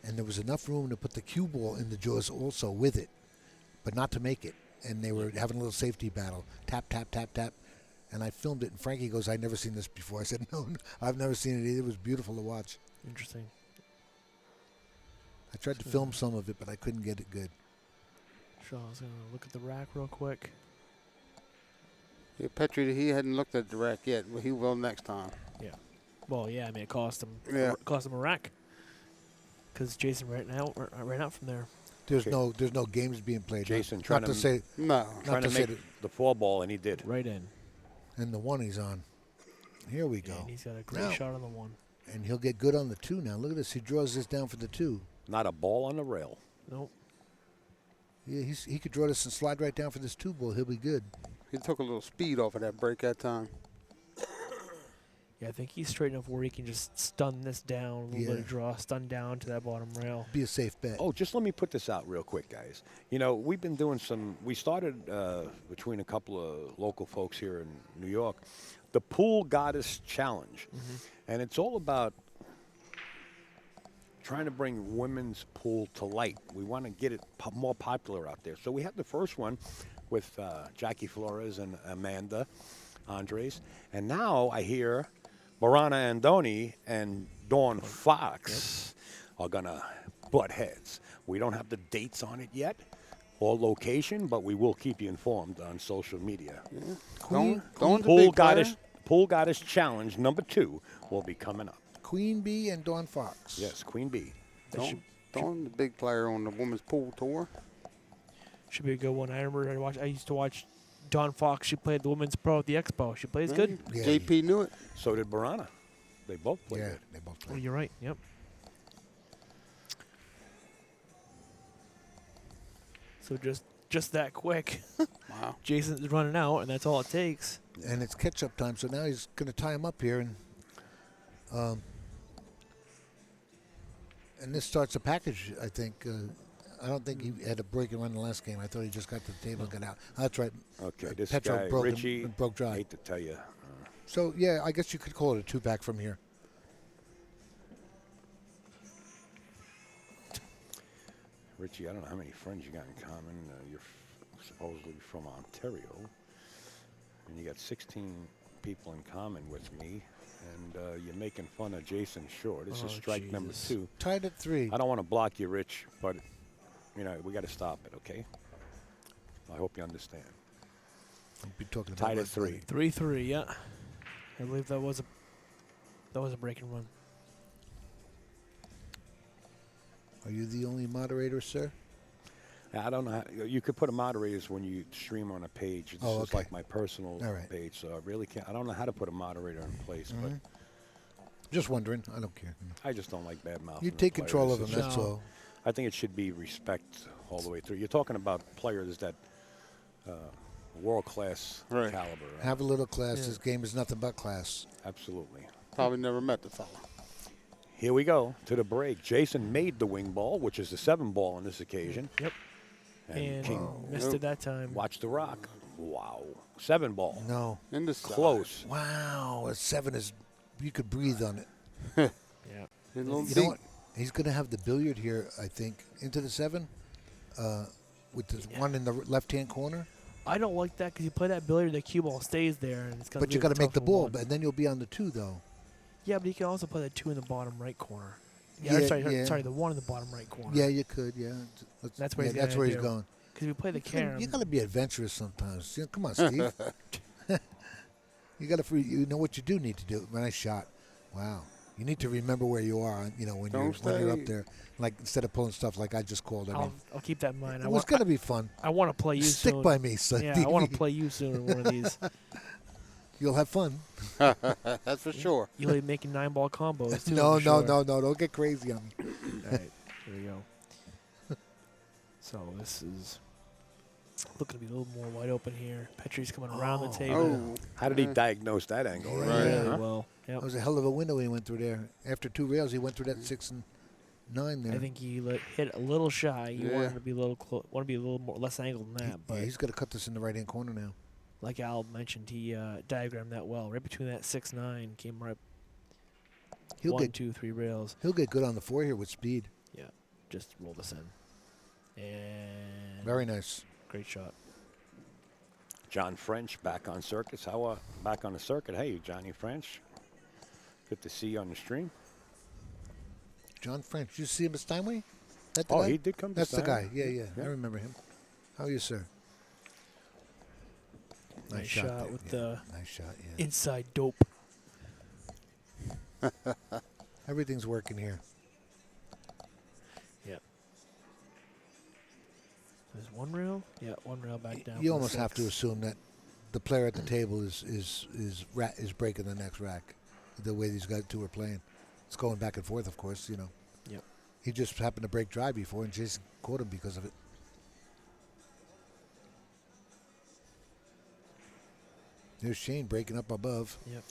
And there was enough room to put the cue ball in the jaws also with it, but not to make it. And they were having a little safety battle. Tap, tap, tap, tap. And I filmed it, and Frankie goes, "I've never seen this before." I said, no, I've never seen it either. It was beautiful to watch.
Interesting.
I tried to film some of it, but I couldn't get it good.
Sure, I was going to look at the rack real quick.
Yeah, Petri, he hadn't looked at the rack yet, but he will next time.
Yeah. Well, yeah, I mean, it cost him a rack. Because Jayson ran out from there.
There's no games being played.
Jayson
not
trying
to
to
say
No.
trying to
to say
make
that-
the 4 ball, and he did.
Right in.
and the 1 he's on. Here we go.
And he's got a great
Now-
shot on the 1.
And he'll get good on the 2 now. Look at this. He draws this down for the 2.
Not a ball on the rail.
Nope.
Yeah, he could draw this and slide right down for this 2 ball. He'll be good.
He took a little speed off of that break that time.
Yeah, I think he's straight enough where he can just stun this down, a little bit
Yeah.
of draw, stun down to that bottom rail.
Be a safe bet.
Oh, just let me put this out real quick, guys. You know, we've been doing we started between a couple of local folks here in New York, the Pool Goddess Challenge. And it's all about trying to bring women's pool to light. We want to get it more popular out there. So we had the first one with Jackie Flores and Amanda Andres. And now I hear Verona Andoni and Dawn Fox are going to butt heads. We don't have the dates on it yet or location, but we will keep you informed on social media.
Dawn's a
Pool
big
Goddess Challenge number 2 will be coming up.
Queen Bee and Dawn Fox.
Yes, Queen Bee.
player. Dawn's the big player on the women's pool tour.
Should be a good one. I remember I used to watch Dawn Fox. She played the women's pro at the Expo. She plays good.
Yeah,
JP knew it.
So did Verona. They both played
Yeah,
good.
they both
Oh,
play.
you're right. Yep. So just that quick.
Wow.
Jason's running out, and that's all it takes.
And it's catch-up time, so now he's going to tie him up here, and this starts a package. I think. I don't think he had a break and run the last game. I thought he just got to the table and got out. That's right.
Okay, this
Petro
guy,
broke
Richie,
and broke
I
dry.
hate to tell you.
So yeah, I guess you could call it a 2-pack from here.
Richie, I don't know how many friends you got in common. You're supposedly from Ontario, and you got 16 people in common with me, and you're making fun of Jayson Shore. This is strike number 2.
Tied at 3.
I don't want to block you, Rich, but you know we got to stop it, okay? I hope you understand.
We'll be talking about
Tied at
that
3.
later.
3-3. Yeah, I believe that was a break and run.
Are you the only moderator, sir?
I don't know. You could put a moderators when you stream on a page. This
Oh,
is
okay.
like my personal
All right.
page, so I really can't. I don't know how to put a moderator in place, but
Just wondering. I don't care.
I just don't like bad mouthing.
You
the
take control of
players.
them,
It's
that's
just-
all.
I think it should be respect all the way through. You're talking about players that world class
Right.
caliber. Right?
Have a little class. This game is nothing but class.
Absolutely.
Probably never met the fella.
Here we go to the break. Jayson made the wing ball, which is the 7 ball on this occasion.
Yep. And
King
missed it that time.
watch the rock. Wow. 7 ball.
No.
In the side.
Close.
Wow. A 7 is, you could breathe on it.
Yeah.
A little
You
deep.
know what? He's going to have the billiard here, I think, into the 7 with the one in the left-hand corner.
I don't like that because you play that billiard, the cue ball stays there, and it's gonna
But
be
you got to
tough
make the
for
ball,
one.
and then you'll be on the 2, though.
Yeah, but you can also play the 2 in the bottom right corner.
Yeah,
sorry,
yeah.
the 1 in the bottom right corner.
Yeah, you could, yeah.
That's where
yeah,
he's
that's
gonna
where he's
do.
going.
Because if you play the carom,
You got to be adventurous sometimes. You know, come on, Steve. You got to, you know what you do need to do. Nice shot. Wow. You need to remember where you are. You know when you're up
stay-
there. Like instead of pulling stuff like I just called. I mean,
I'll keep that in mind.
it was gonna be fun.
I want to play you
Stick
soon.
by me, son.
Yeah, I want to play you soon in one of these.
You'll have fun.
That's for sure.
You'll be making 9-ball combos too.
No,
I'm sure.
no. Don't get crazy on me.
All right, here we go. So this is looking to be a little more wide open here. Petri's coming around the table.
Oh.
How did he diagnose that angle? Right.
Right.
there,
Really
huh?
well. Yep.
That was a hell of a window he went through there. After 2 rails, he went through that 6 and 9 there.
I think he hit a little shy. You
Yeah.
want him to be a little want to be a little more less angled than that. But
Yeah, he's got to cut this in the right-hand corner now.
like Al mentioned, he diagrammed that well. Right between that 6-9 came right
He'll
1,
get
2, 3 rails.
he'll get good on the 4 here with speed.
Yeah, just roll this in. And
Very nice.
great shot.
John French back on circuits. How back on the circuit? Hey, Johnny French. Good to see you on the stream.
John French. Did you see him at Steinway? That the
Oh,
guy?
he did come to
That's the guy.
Steinway.
Yeah.
Yeah.
I remember him. How are you, sir?
Nice shot
there.
with
Yeah,
the
nice shot. Yeah.
inside dope.
Everything's working here.
Yeah. There's 1 rail. Yeah, 1 rail back down.
You
from
almost have to
6.
assume that the player at the table is breaking the next rack. The way these guys 2 are playing, it's going back and forth. Of course, you know.
Yep.
He just happened to break dry before, and Jayson caught him because of it. There's Shane breaking up above.
Yep.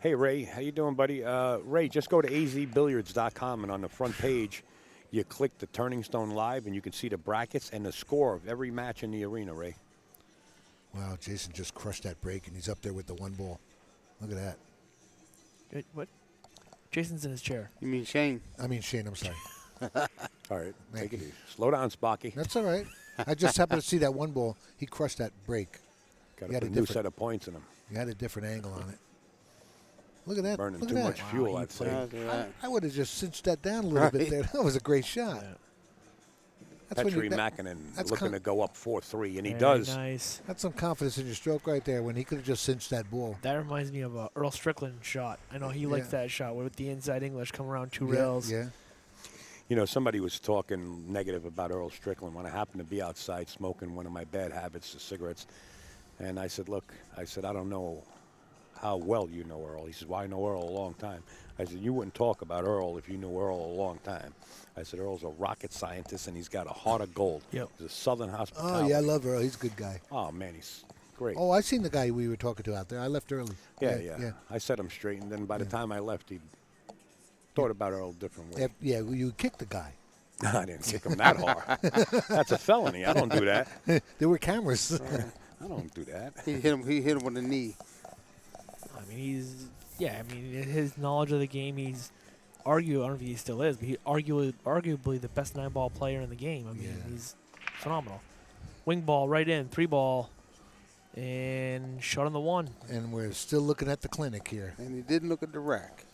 Hey, Ray. How you doing, buddy? Ray, just go to azbilliards.com, and on the front page, you click the Turning Stone Live, and you can see the brackets and the score of every match in the arena, Ray.
Wow, Jayson just crushed that break, and he's up there with the 1 ball. Look at that.
Wait, what? Jason's in his chair.
You mean Shane?
I mean, Shane, I'm sorry.
All right,
Thank
take it
you.
easy. Slow down, Spocky.
That's all right. I just happened to see that 1 ball. He crushed that break.
Got
he
to
had
put
a
a new
different-
set of points in him.
He had a different angle on it. Look at that.
Burning
Look
too
at that.
much fuel, I'd say.
Look at that.
I would have just cinched that down a little bit there. That was a great shot.
Yeah.
That's, when
Petri
you, that-
Makkonen
that's
looking
con-
to go up 4-3, and he
Very
does.
Nice.
that's some confidence in your stroke right there when he could have just cinched that ball.
That reminds me of a Earl Strickland shot. I know he likes
Yeah.
that shot with the inside English come around 2
Yeah,
rails.
Yeah.
You know, somebody was talking negative about Earl Strickland when I happened to be outside smoking one of my bad habits, the cigarettes. And I said, look, I don't know how well you know Earl. He says, well, I know Earl a long time. I said, you wouldn't talk about Earl if you knew Earl a long time. I said, Earl's a rocket scientist, and he's got a heart of gold.
Yep.
He's a Southern hospitality.
Oh, yeah, I love Earl. He's a good guy.
Oh, man, he's great.
Oh, I seen the guy we were talking to out there. I left early.
Yeah. I set him straight, and then by the time I left, he thought about Earl a different way.
Yeah, well, you kicked the guy.
I didn't kick him that hard. That's a felony. I don't do that.
There were cameras.
I don't do that.
He hit him with a knee.
I mean, his knowledge of the game, he's I don't know if he still is, but he's arguably the best 9-ball player in the game. I mean,
Yeah.
he's phenomenal. Wing ball right in, 3 ball, and shot on the 1.
And we're still looking at the clinic here.
And he didn't look at the rack.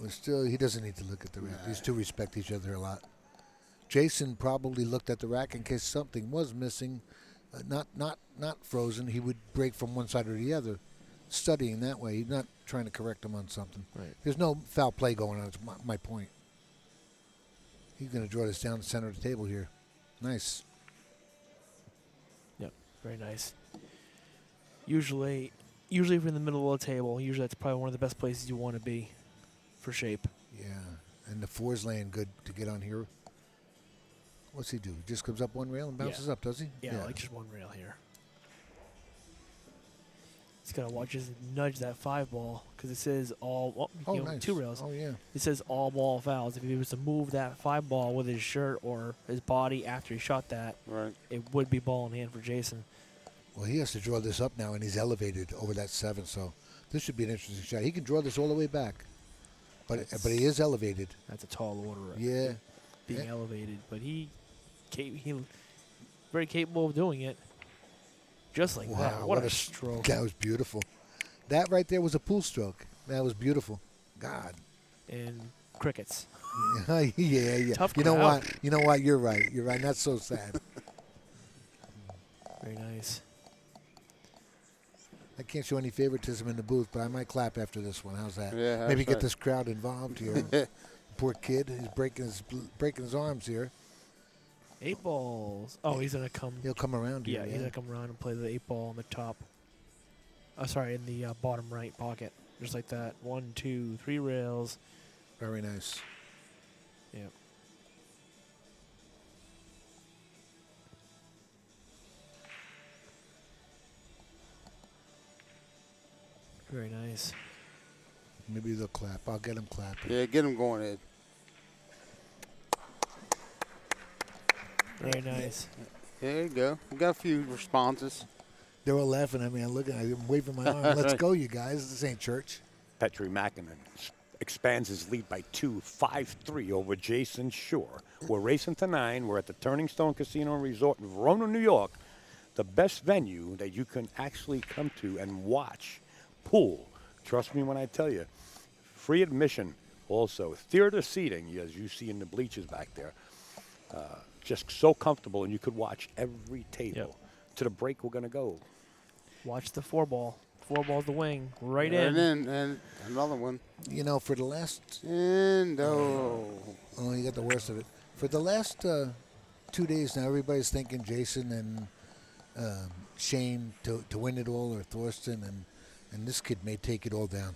He doesn't need to look at the rack. These 2 respect each other a lot. Jayson probably looked at the rack in case something was missing. not frozen. He would break from one side or the other, studying that way. He's not trying to correct him on something.
Right.
There's no foul play going on. It's my point. He's going to draw this down the center of the table here. Nice.
Yep, very nice. Usually if you're in the middle of the table, usually that's probably one of the best places you want to be for shape.
Yeah, and the 4's laying good to get on here. What's he do? He just comes up one rail and bounces up, does he?
Yeah, like just one rail here. He's got to watch his nudge that 5 ball because it says all. Oh,
nice.
2 rails.
Oh, yeah.
It says all ball fouls. If he was to move that 5 ball with his shirt or his body after he shot that, it would be ball in hand for Jayson.
Well, he has to draw this up now, and he's elevated over that 7, so this should be an interesting shot. He can draw this all the way back, but he is elevated.
That's a tall order.
Yeah.
Being elevated, but he very capable of doing it. Just like that.
Wow,
What a stroke.
That was beautiful. That right there was a pool stroke. That was beautiful. God.
And crickets.
yeah.
Tough
You know
crowd.
what? You know what? You're right. You're right. That's so sad.
Very nice.
I can't show any favoritism in the booth, but I might clap after this one. How's that?
Yeah,
Maybe
that's
get
right.
this crowd involved here. Poor kid. He's breaking his arms here.
8 balls. Oh, he's going to come.
He'll come around here.
Yeah, he's going to come around and play the 8 ball on the top. Sorry, in the bottom right pocket. Just like that. 1, 2, 3 rails.
Very nice.
Yep. Very nice.
Maybe they'll clap. I'll get him clapping.
Yeah, get him going, Ed.
Very nice.
There you go. We got a few responses.
They were laughing at me. I'm looking at them, waving my arm. Let's go, you guys. This ain't church.
Petri Makkonen expands his lead by 2, 5-3 over Jayson Shore. We're racing to 9. We're at the Turning Stone Casino and Resort in Verona, New York, the best venue that you can actually come to and watch pool. Trust me when I tell you. Free admission also. Theater seating, as you see in the bleachers back there. Just so comfortable, and you could watch every table.
Yep.
To the break, we're going to go.
Watch the 4 ball. 4 ball's the wing. Right
And
in.
then and another one.
You know, for the last...
And oh.
Oh, you got the worst of it. For the last 2 days now, everybody's thinking Jayson and Shane to win it all, or Thorsten, and this kid may take it all down.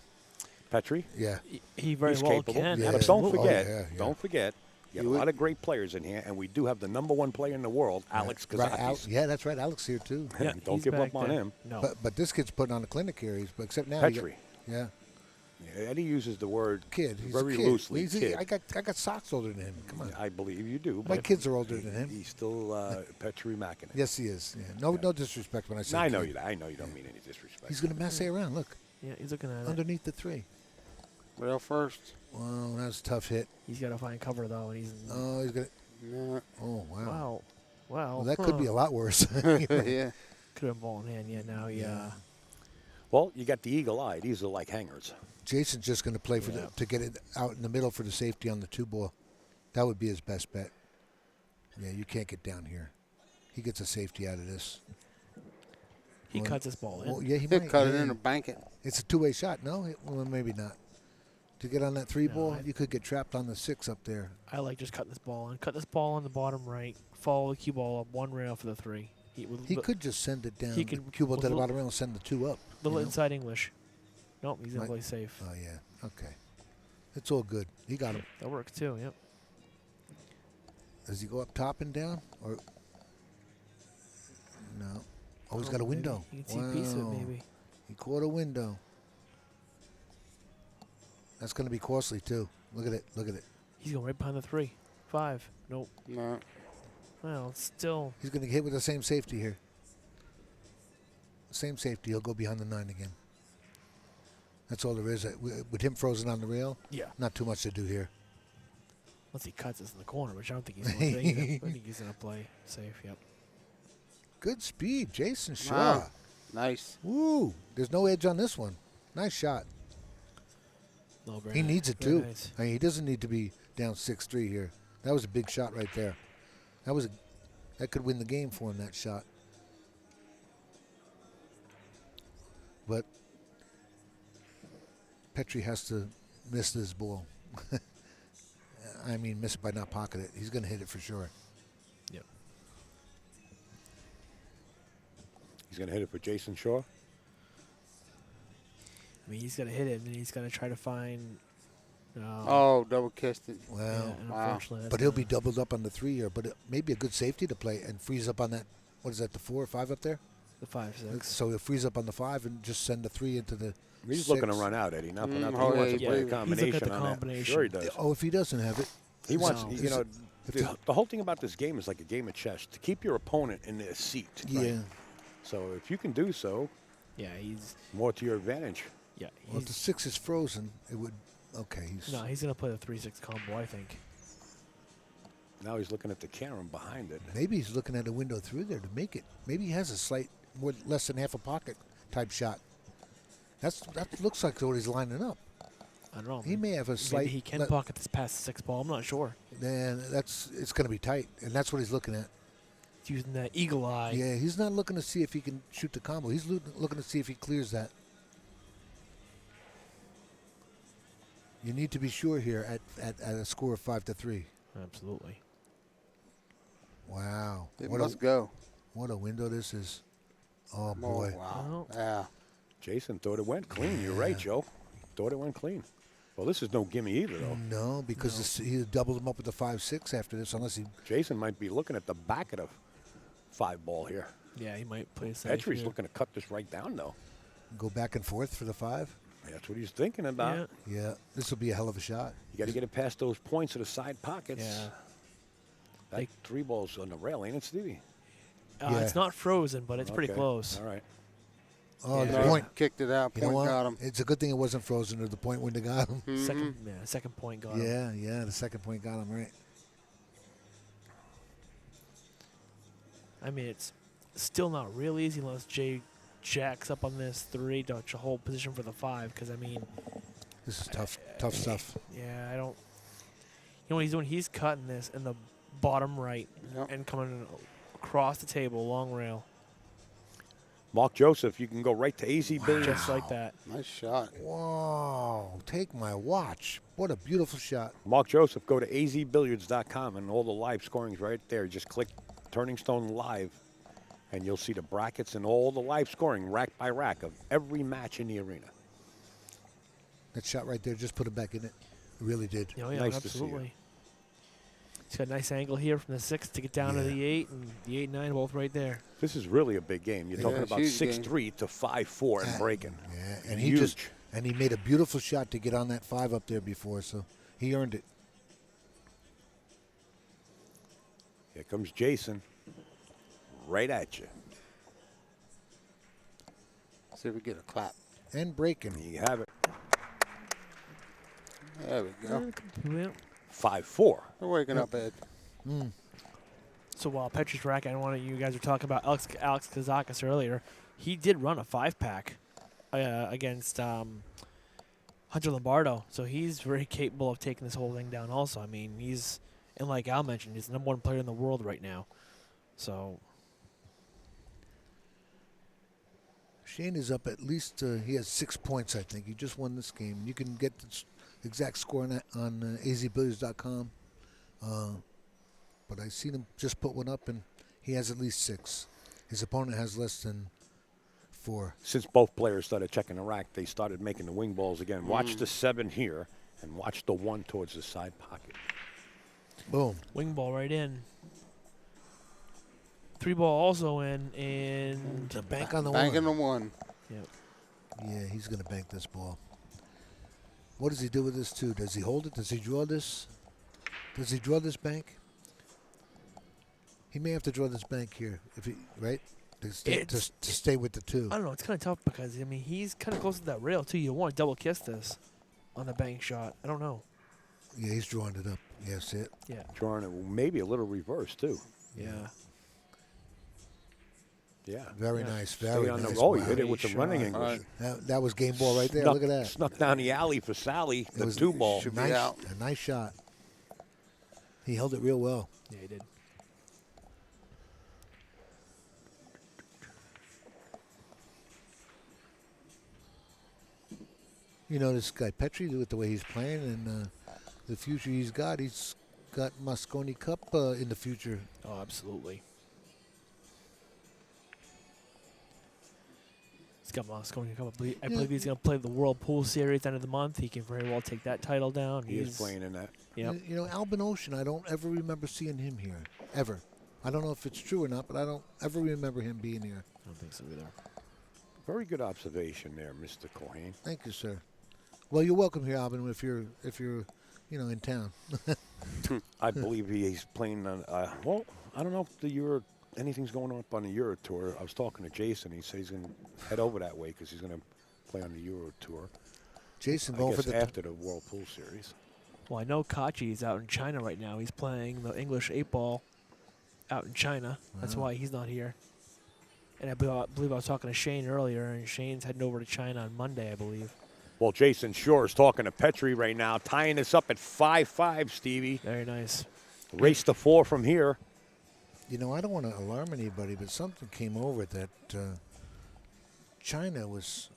Petri?
Yeah.
He very
He's
well
capable.
can.
Yeah.
But don't
absolutely.
forget,
yeah.
don't forget, you have a lot of great players in here, and we do have the #1 player in the world, Alex
Right,
Kazakis.
yeah, that's right. Alex here, too.
Yeah,
Don't
he's
give
back
up on
there.
him.
No.
But this kid's putting on a clinic here. Except now.
Petri.
Yeah.
Yeah, Eddie uses the word
Kid. He's
very
a kid.
loosely.
Kid. I got socks older than him. Come on.
I believe you do.
My
but
kids are older than him.
He's still Petri Makkonen.
Yes, he is. Yeah. No disrespect when I say
No, I know
kid.
you. I know you don't mean any disrespect.
He's going to mess around. Look.
Yeah, he's looking at it.
Underneath the 3.
Rail first.
Wow, that's a tough hit.
He's got to find cover, though. And he's.
Oh, he's going to...
Yeah.
Oh, wow.
Wow. Wow.
Well, that could be a lot worse.
Yeah.
Could have ball in hand. Yeah, now he.
Well, you got the eagle eye. These are like hangers.
Jason's just going to play for to get it out in the middle for the safety on the 2 ball. That would be his best bet. Yeah, you can't get down here. He gets a safety out of this.
He cuts his ball in.
Well, yeah, he
He'll
might.
cut
yeah.
it in or bank it.
It's a 2-way shot. No, well, maybe not. To get on that 3 ball, you could get trapped on the 6 up there.
I like just cutting this ball in. Cut this ball on the bottom right. Follow the cue ball up 1 rail for the 3.
He could just send it down.
He could-
cue ball to the
little-
bottom rail and send the 2 up.
Little
you know?
inside English. Nope, he's going to
Right.
play safe.
Oh, yeah. Okay. It's all good. He got him.
That works too, yep.
Does he go up top and down? Or no. Oh, he's got a
maybe.
window.
You can see a piece of it,
Wow.
maybe.
He caught a window. That's going to be costly, too. Look at it. Look at it.
He's going right behind the 3. 5. Nope.
No.
Well, it's still.
He's going to get hit with the same safety here. Same safety. He'll go behind the 9 again. That's all there is. With him frozen on the rail,
Yeah.
not too much to do here.
Unless he cuts us in the corner, which I don't think he's going to do. I think he's going to play safe, yep.
Good speed, Jayson Shaw.
Wow. Nice.
Woo! There's no edge on this one. Nice shot.
No, very
He
nice.
needs it,
Very
too.
nice.
I mean, he doesn't need to be down 6-3 here. That was a big shot right there. That could win the game for him, that shot. but Petri has to miss this ball. I mean, miss it by not pocket it. He's going to hit it for sure.
Yep.
He's going to hit it for Jayson Shaw.
I mean, he's going to hit it, and then he's going to try to find.
Oh, double kissed it.
Well,
yeah, and unfortunately, that's
but he'll
gonna-
be doubled up on the 3 here. But maybe a good safety to play and freeze up on that. What is that, the 4 or 5 up there?
the 5-6.
So he'll freeze up on the 5 and just send the 3 into the
He's
6.
looking to run out, Eddie. Not for nothing.
oh,
He wants
yeah,
to play
yeah.
a
He's
looking
combination
at the
on that.
combination.
Sure he does.
Oh, if he doesn't have it.
He wants,
No.
you know,
If
the whole thing about this game is like a game of chess. To keep your opponent in their seat.
Yeah.
So if you can do so,
Yeah, he's.
more to your advantage.
Yeah,
Well, if the 6 is frozen, it would. Okay.
no, he's going to play the 3-6 combo, I think.
Now he's looking at the carom behind it.
Maybe he's looking at a window through there to make it. Maybe he has a slight, less than half a pocket type shot. That looks like what he's lining up.
I don't know.
He may have a slight.
Maybe he can pocket this past the 6 ball. I'm not sure.
Then it's going to be tight, and that's what he's looking at.
He's using that eagle eye.
Yeah, he's not looking to see if he can shoot the combo. He's looking to see if he clears that. You need to be sure here at a score of 5-3.
Absolutely.
Wow.
It must go.
What a window this is. Oh,
Oh,
boy.
wow.
Well,
Yeah.
Jason thought it went clean. You're right, Joe. Thought it went clean. Well, this is no gimme either, though.
No, because he doubled him up with the 5-6 after this, unless he.
Jason might be looking at the back of the 5 ball here.
yeah, he might play safe.
Petri's
here.
looking to cut this right down, though.
Go back and forth for the 5.
That's what he's thinking about.
Yeah.
Yeah, this will be a hell of a shot.
You got to get it past those points of the side pockets.
Yeah.
That 3 ball's on the rail, ain't it, Stevie?
Yeah.
It's not frozen, but it's pretty
Okay.
close.
All right.
Oh,
Yeah.
the point.
Kicked it out.
You
Point
know what?
got him.
It's a good thing it wasn't frozen, or the point wouldn't have got him.
Second point got him.
Yeah, the second point got him right.
I mean, it's still not real easy unless Jay jacks up on this 3 to hold position for the 5. Because I mean,
This is tough stuff.
yeah, I don't. You know what he's doing? He's cutting this in the bottom right
Yep.
and coming across the table, long rail,
Mark Joseph, you can go right to AZ Billiards.
just like that.
Nice shot.
Wow, take my watch. What a beautiful shot.
Mark Joseph, go to azbilliards.com and all the live scoring's right there. Just click Turning Stone Live and you'll see the brackets and all the live scoring rack by rack of every match in the arena.
That shot right there just put it back in it. It really did.
Oh, yeah,
Nice to see you.
absolutely. He's got a nice angle here from the 6 to get down to
Yeah.
the 8, and the 8-9 both right there.
This is really a big game. You're
Yeah,
talking
it's
about
huge
6-3 to 5-4 and breaking.
Yeah, and
Huge.
he made a beautiful shot to get on that 5 up there before, so he earned it.
Here comes Jason. Right at you.
See if we get a clap.
And breaking.
You have it.
There we go.
Yeah.
5-4.
We're waking up, Ed.
So while Petri's rack, I want you guys were talking about Alex Kazakis earlier. He did run a 5-pack against Hunter Lombardo, so he's very capable of taking this whole thing down. Also, I mean, and like Al mentioned, he's the #1 player in the world right now. So
Shane is up at least, he has 6 points, I think. He just won this game. You can get the exact score on azbilliards.com. But I seen him just put one up, and he has at least 6. His opponent has less than 4.
Since both players started checking the rack, they started making the wing balls again. Watch the 7 here and watch the 1 towards the side pocket.
Boom.
wing ball right in. 3 ball also in, and
The bank on the
Banking
1.
the 1.
Yeah, he's going to bank this ball. What does he do with this, too? Does he hold it? Does he draw this? Does he draw this bank? He may have to draw this bank here, if he right? To stay with the 2.
I don't know. It's kind of tough because, I mean, he's kind of close to that rail, too. You want to double kiss this on the bank shot. I don't know.
Yeah, he's drawing it up. Yes, it.
Yeah.
Drawing it maybe a little reverse, too.
Yeah.
Yeah.
Very
Yeah.
nice.
Stay
Very
on
nice.
the, oh, he
Wow.
hit it with the
Great
running
shot.
English.
That was game ball right there. Look at that.
Snuck down the alley for Sally,
It
the
was
2 ball.
should be
nice,
out.
a nice shot. He held it real well.
Yeah, he did.
You know, this guy Petri, with the way he's playing and the future he's got Mosconi Cup in the future.
Oh, absolutely. He's got Mosconi Cup. I believe he's going to play the World Pool Series end of the month. He can very well take that title down.
He is playing in that.
Yep.
You know, Albin Ocean, I don't ever remember seeing him here, ever. I don't know if it's true or not, but I don't ever remember him being here.
I don't think so either.
Very good observation there, Mr. Cohen.
Thank you, sir. Well, you're welcome here, Albin, if you're in town.
I believe he's playing on. Well, I don't know if anything's going up on the Euro Tour. I was talking to Jayson. He said he's going to head over that way because he's going to play on the Euro Tour.
Jayson
I
going
guess
for the
after the World Pool Series.
Well, I know Kachi's out in China right now. He's playing the English 8-ball out in China. That's why he's not here. And I believe I was talking to Shane earlier, and Shane's heading over to China on Monday, I believe.
Well, Jayson Shore is talking to Petri right now, tying this up at 5-5, Stevie.
Very nice.
Race to 4 from here.
You know, I don't want to alarm anybody, but something came over that China was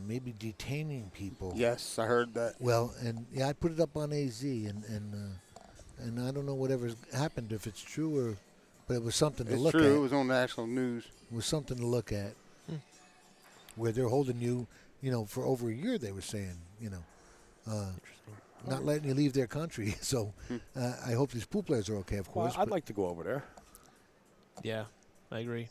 maybe detaining people.
Yes, I heard that.
Well, and I put it up on AZ, and I don't know whatever's happened, if it's true or, but it was something to
It's
look
true.
at.
It was on national news.
It was something to look at, where they're holding you, for over a year. They were saying, not letting you leave their country. So I hope these pool players are okay, of course.
Well, I'd like to go over there.
Yeah, I agree.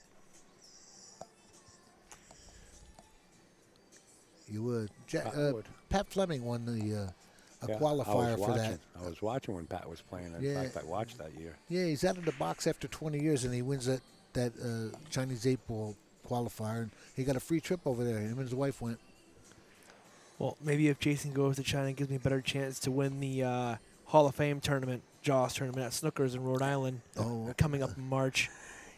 You would.
I would.
Pat Fleming won the
Yeah,
qualifier for that.
I was watching when Pat was playing. In fact, I watched that year.
Yeah, he's out of the box after 20 years, and he wins that Chinese 8-ball qualifier, and he got a free trip over there. Him and his wife went.
Well, maybe if Jayson goes to China, it gives me a better chance to win the Hall of Fame tournament, Jaws tournament at Snookers in Rhode Island, coming up in March.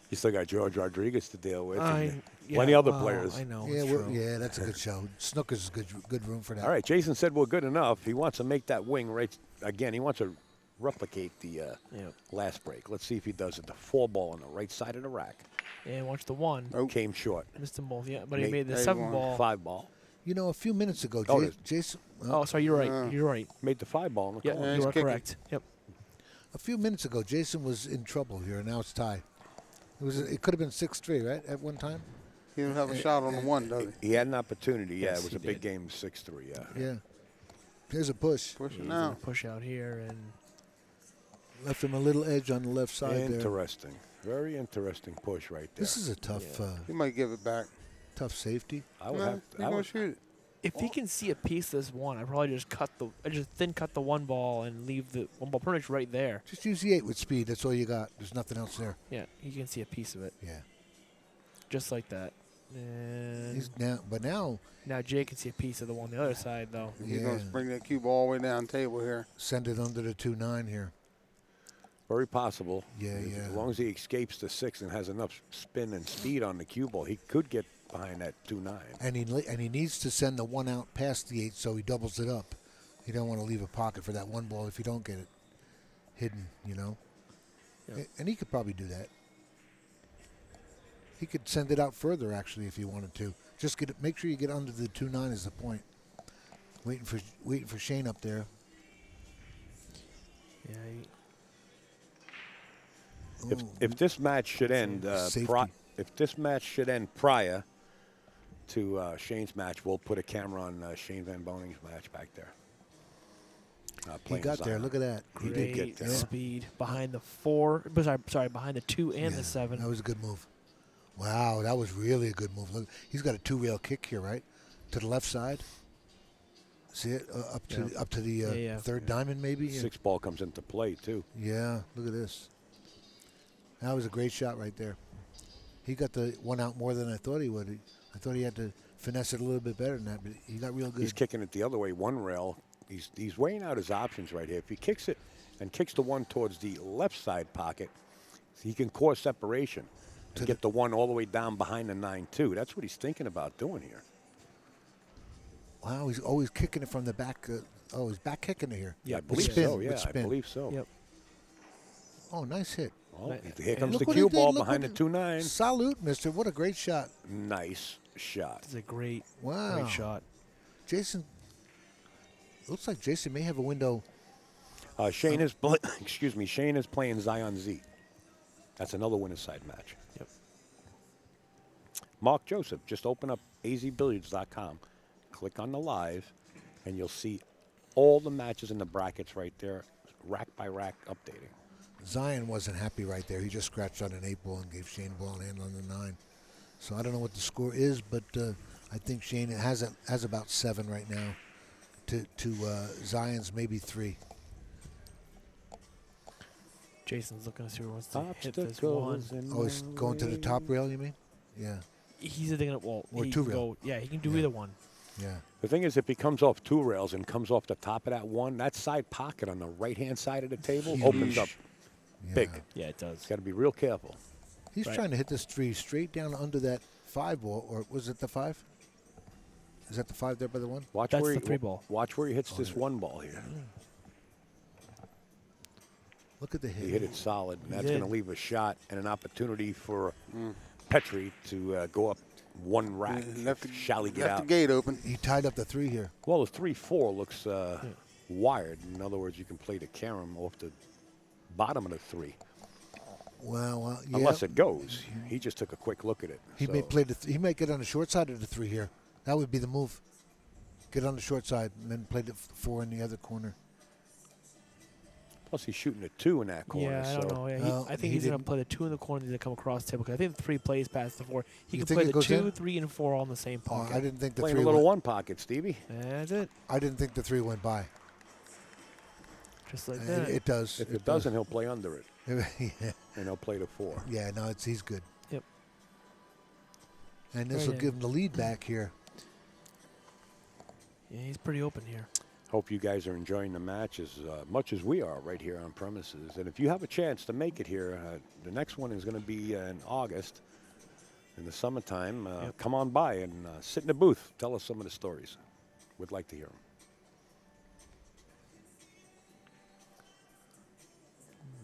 You still got George Rodriguez to deal with. And
Yeah,
plenty other
well,
players.
I know.
Yeah,
it's true.
yeah, that's a good show. Snookers is good room for that.
All right, Jayson said we're good enough. He wants to make that wing right again. He wants to replicate the last break. Let's see if he does it. The 4-ball on the right side of the rack.
Yeah, watch the 1.
Oh.
Came short.
Missed them both, yeah. But he
Made-
made the
Made
7-ball.
5-ball.
You know, a few minutes ago,
Oh, it is.
Jason.
Oh, sorry, you're right. You're right.
Made the 5-ball in the
Yeah,
corner.
you
he's
are
kicking.
correct. Yep.
A few minutes ago, Jason was in trouble here, and now it's tie. It could have been 6-3, right, at one time?
He don't have a shot on the 1, does he?
He had an opportunity. Yeah,
Yes,
it was
he
a big
did.
game, 6-3. Yeah.
Yeah. Here's a push.
Push it
He's
now.
gonna push out here, and
Left him a little edge on the left side there.
Interesting. Very interesting push right there.
This is a tough,
He might give it back.
tough safety.
I would
No,
have.
he's
I
gonna
would,
shoot it.
if he can see a piece of this 1, I probably just thin cut the 1 ball and leave the 1 ball pretty much right there.
Just use the 8 with speed. That's all you got. There's nothing else there.
Yeah, he can see a piece of it,
Yeah.
just like that. And
But now
now Jay can see a piece of the 1 on the other side, though.
He's
Yeah.
gonna bring that cube all the way down the table here.
send it under the 2-9 here.
very possible.
Yeah,
As
yeah.
long as he escapes the 6 and has enough spin and speed on the cue ball, he could get behind that 2-9.
And he needs to send the 1 out past the 8 so he doubles it up. You don't want to leave a pocket for that 1 ball if you don't get it hidden,
Yeah.
And he could probably do that. He could send it out further, actually, if he wanted to. Just make sure you get under the 2-9 is the point. Waiting for Shane up there.
Yeah,
If this match should end,
Safety.
if this match should end prior to Shane's match, we'll put a camera on Shane Van Boning's match back there.
He
playing
got there.
Zion.
Look at that.
He
great
did get there.
speed behind the 4. Sorry, behind the 2 and the 7.
That was a good move. Wow, that was really a good move. Look, he's got a 2-rail kick here, right? To the left side. See it? Up to the third diamond, maybe?
6-ball comes into play, too.
Yeah, look at this. That was a great shot right there. He got the 1 out more than I thought he would. I thought he had to finesse it a little bit better than that, but he got real good.
He's kicking it the other way, 1 rail. He's weighing out his options right here. If he kicks it and kicks the 1 towards the left side pocket, he can cause separation and get the 1 all the way down behind the 9-2. That's what he's thinking about doing here.
Wow, he's always kicking it from the back. He's back kicking it here.
Yeah, I
With
believe
spin,
so.
with
Yeah, I
spin.
believe so.
Yep.
Oh, nice hit.
Oh,
Right.
here comes
Look
the
what he
cue
did.
ball
Look
behind the
what
2-9.
Salute, mister. What a great shot.
Nice shot.
It's a great
Wow.
shot.
Jayson Looks like Jayson may have a window.
Shane is Shane is playing Zion Z. That's another winner's side match.
Yep.
Mark Joseph, just open up azbilliards.com, click on the live, and you'll see all the matches in the brackets right there, rack by rack updating.
Zion wasn't happy right there. He just scratched on an 8 ball and gave Shane ball and hand on the 9. So I don't know what the score is, but I think Shane has about 7 right now to Zion's maybe 3.
Jason's looking to see who wants to hit this one.
Oh, he's going to the top rail, you mean? Yeah.
He's thinking, well,
Or
he
2
can
rail.
go, yeah, he can do either one.
Yeah.
The thing is, if he comes off 2 rails and comes off the top of that one, that side pocket on the right-hand side of the table opens up big.
Yeah, it does.
Got to be real careful.
He's trying to hit this 3 straight down under that 5 ball, or was it the 5? Is that the 5 there by the 1?
Watch
That's
where
the
he,
3 ball.
Watch where he hits this 1 ball here.
Look at the hit.
He hit it solid, and
He
that's going to
did.
leave a shot and an opportunity for Petri to go up 1 rack. Shall he get
Left
out?
the gate open.
He tied up the 3 here.
Well, the 3-4 looks wired. In other words, you can play the carom off the bottom of the 3.
Well, yeah.
Unless it goes. He just took a quick look at it.
He may play he might get on the short side of the 3 here. That would be the move. Get on the short side and then play the 4 in the other corner.
Plus, he's shooting a 2 in that corner.
Yeah, I don't know. Yeah, I think he's going to play the 2 in the corner to come across the table. Because I think the 3 plays past the 4. He
You
can
think
play
it
the
goes
2,
in?
3, and 4 all in the same pocket.
I didn't think the
Playing
3
a little
went.
1 pocket, Stevie.
That's it.
I didn't think the 3 went by.
Just like that.
It does.
If it doesn't, he'll play under it.
Yeah.
And he'll play the 4.
Yeah, no, he's good.
Yep.
And this
Right
will
in.
give him the lead back here.
Yeah, he's pretty open here.
Hope you guys are enjoying the match as much as we are right here on premises. And if you have a chance to make it here, the next one is going to be in August in the summertime. Come on by and sit in the booth. Tell us some of the stories. We'd like to hear them.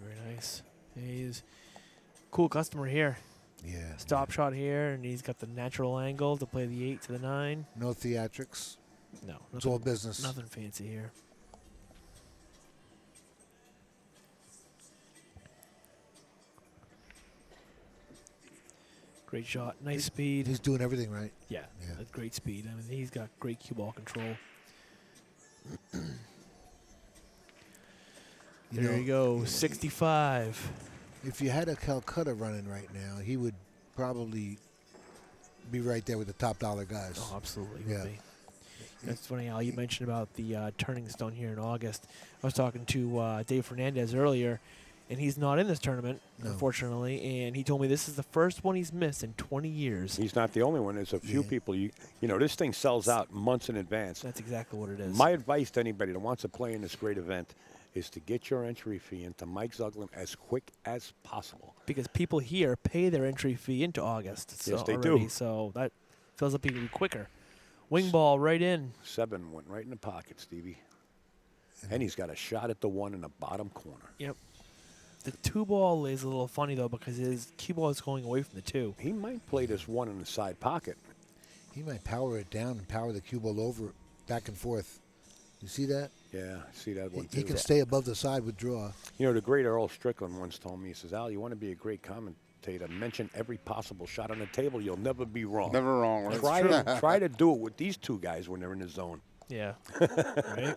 Very nice. He's cool customer here.
Yeah.
Stop shot here, and he's got the natural angle to play the 8 to the 9.
No theatrics.
No,
It's all business.
Nothing fancy here. Great shot, nice speed.
He's doing everything right.
Yeah, that's great speed. I mean, he's got great cue ball control. There you go, 65.
If you had a Calcutta running right now, he would probably be right there with the top dollar guys.
Oh, absolutely.
Yeah.
Would be. That's funny, Al. You mentioned about the turning stone here in August. I was talking to Dave Fernandez earlier, and he's not in this tournament, unfortunately. And he told me this is the first one he's missed in 20 years.
He's not the only one. There's a few people. You know, this thing sells out months in advance.
That's exactly what it is.
My advice to anybody that wants to play in this great event is to get your entry fee into Mike Zuglin as quick as possible.
Because people here pay their entry fee into August.
Yes, they
already,
do.
So that fills up even quicker. Wing ball right in.
7 went right in the pocket, Stevie. And he's got a shot at the 1 in the bottom corner.
Yep. The 2 ball is a little funny, though, because his cue ball is going away from the 2.
He might play this 1 in the side pocket.
He might power it down and power the cue ball over back and forth. You see that?
Yeah, I see that one, too.
He can stay above the side with draw.
You know, the great Earl Strickland once told me, he says, Al, you want to be a great commentator, mention every possible shot on the table. You'll never be wrong.
Never wrong.
Try to do it with these 2 guys when they're in the zone.
Yeah. Right?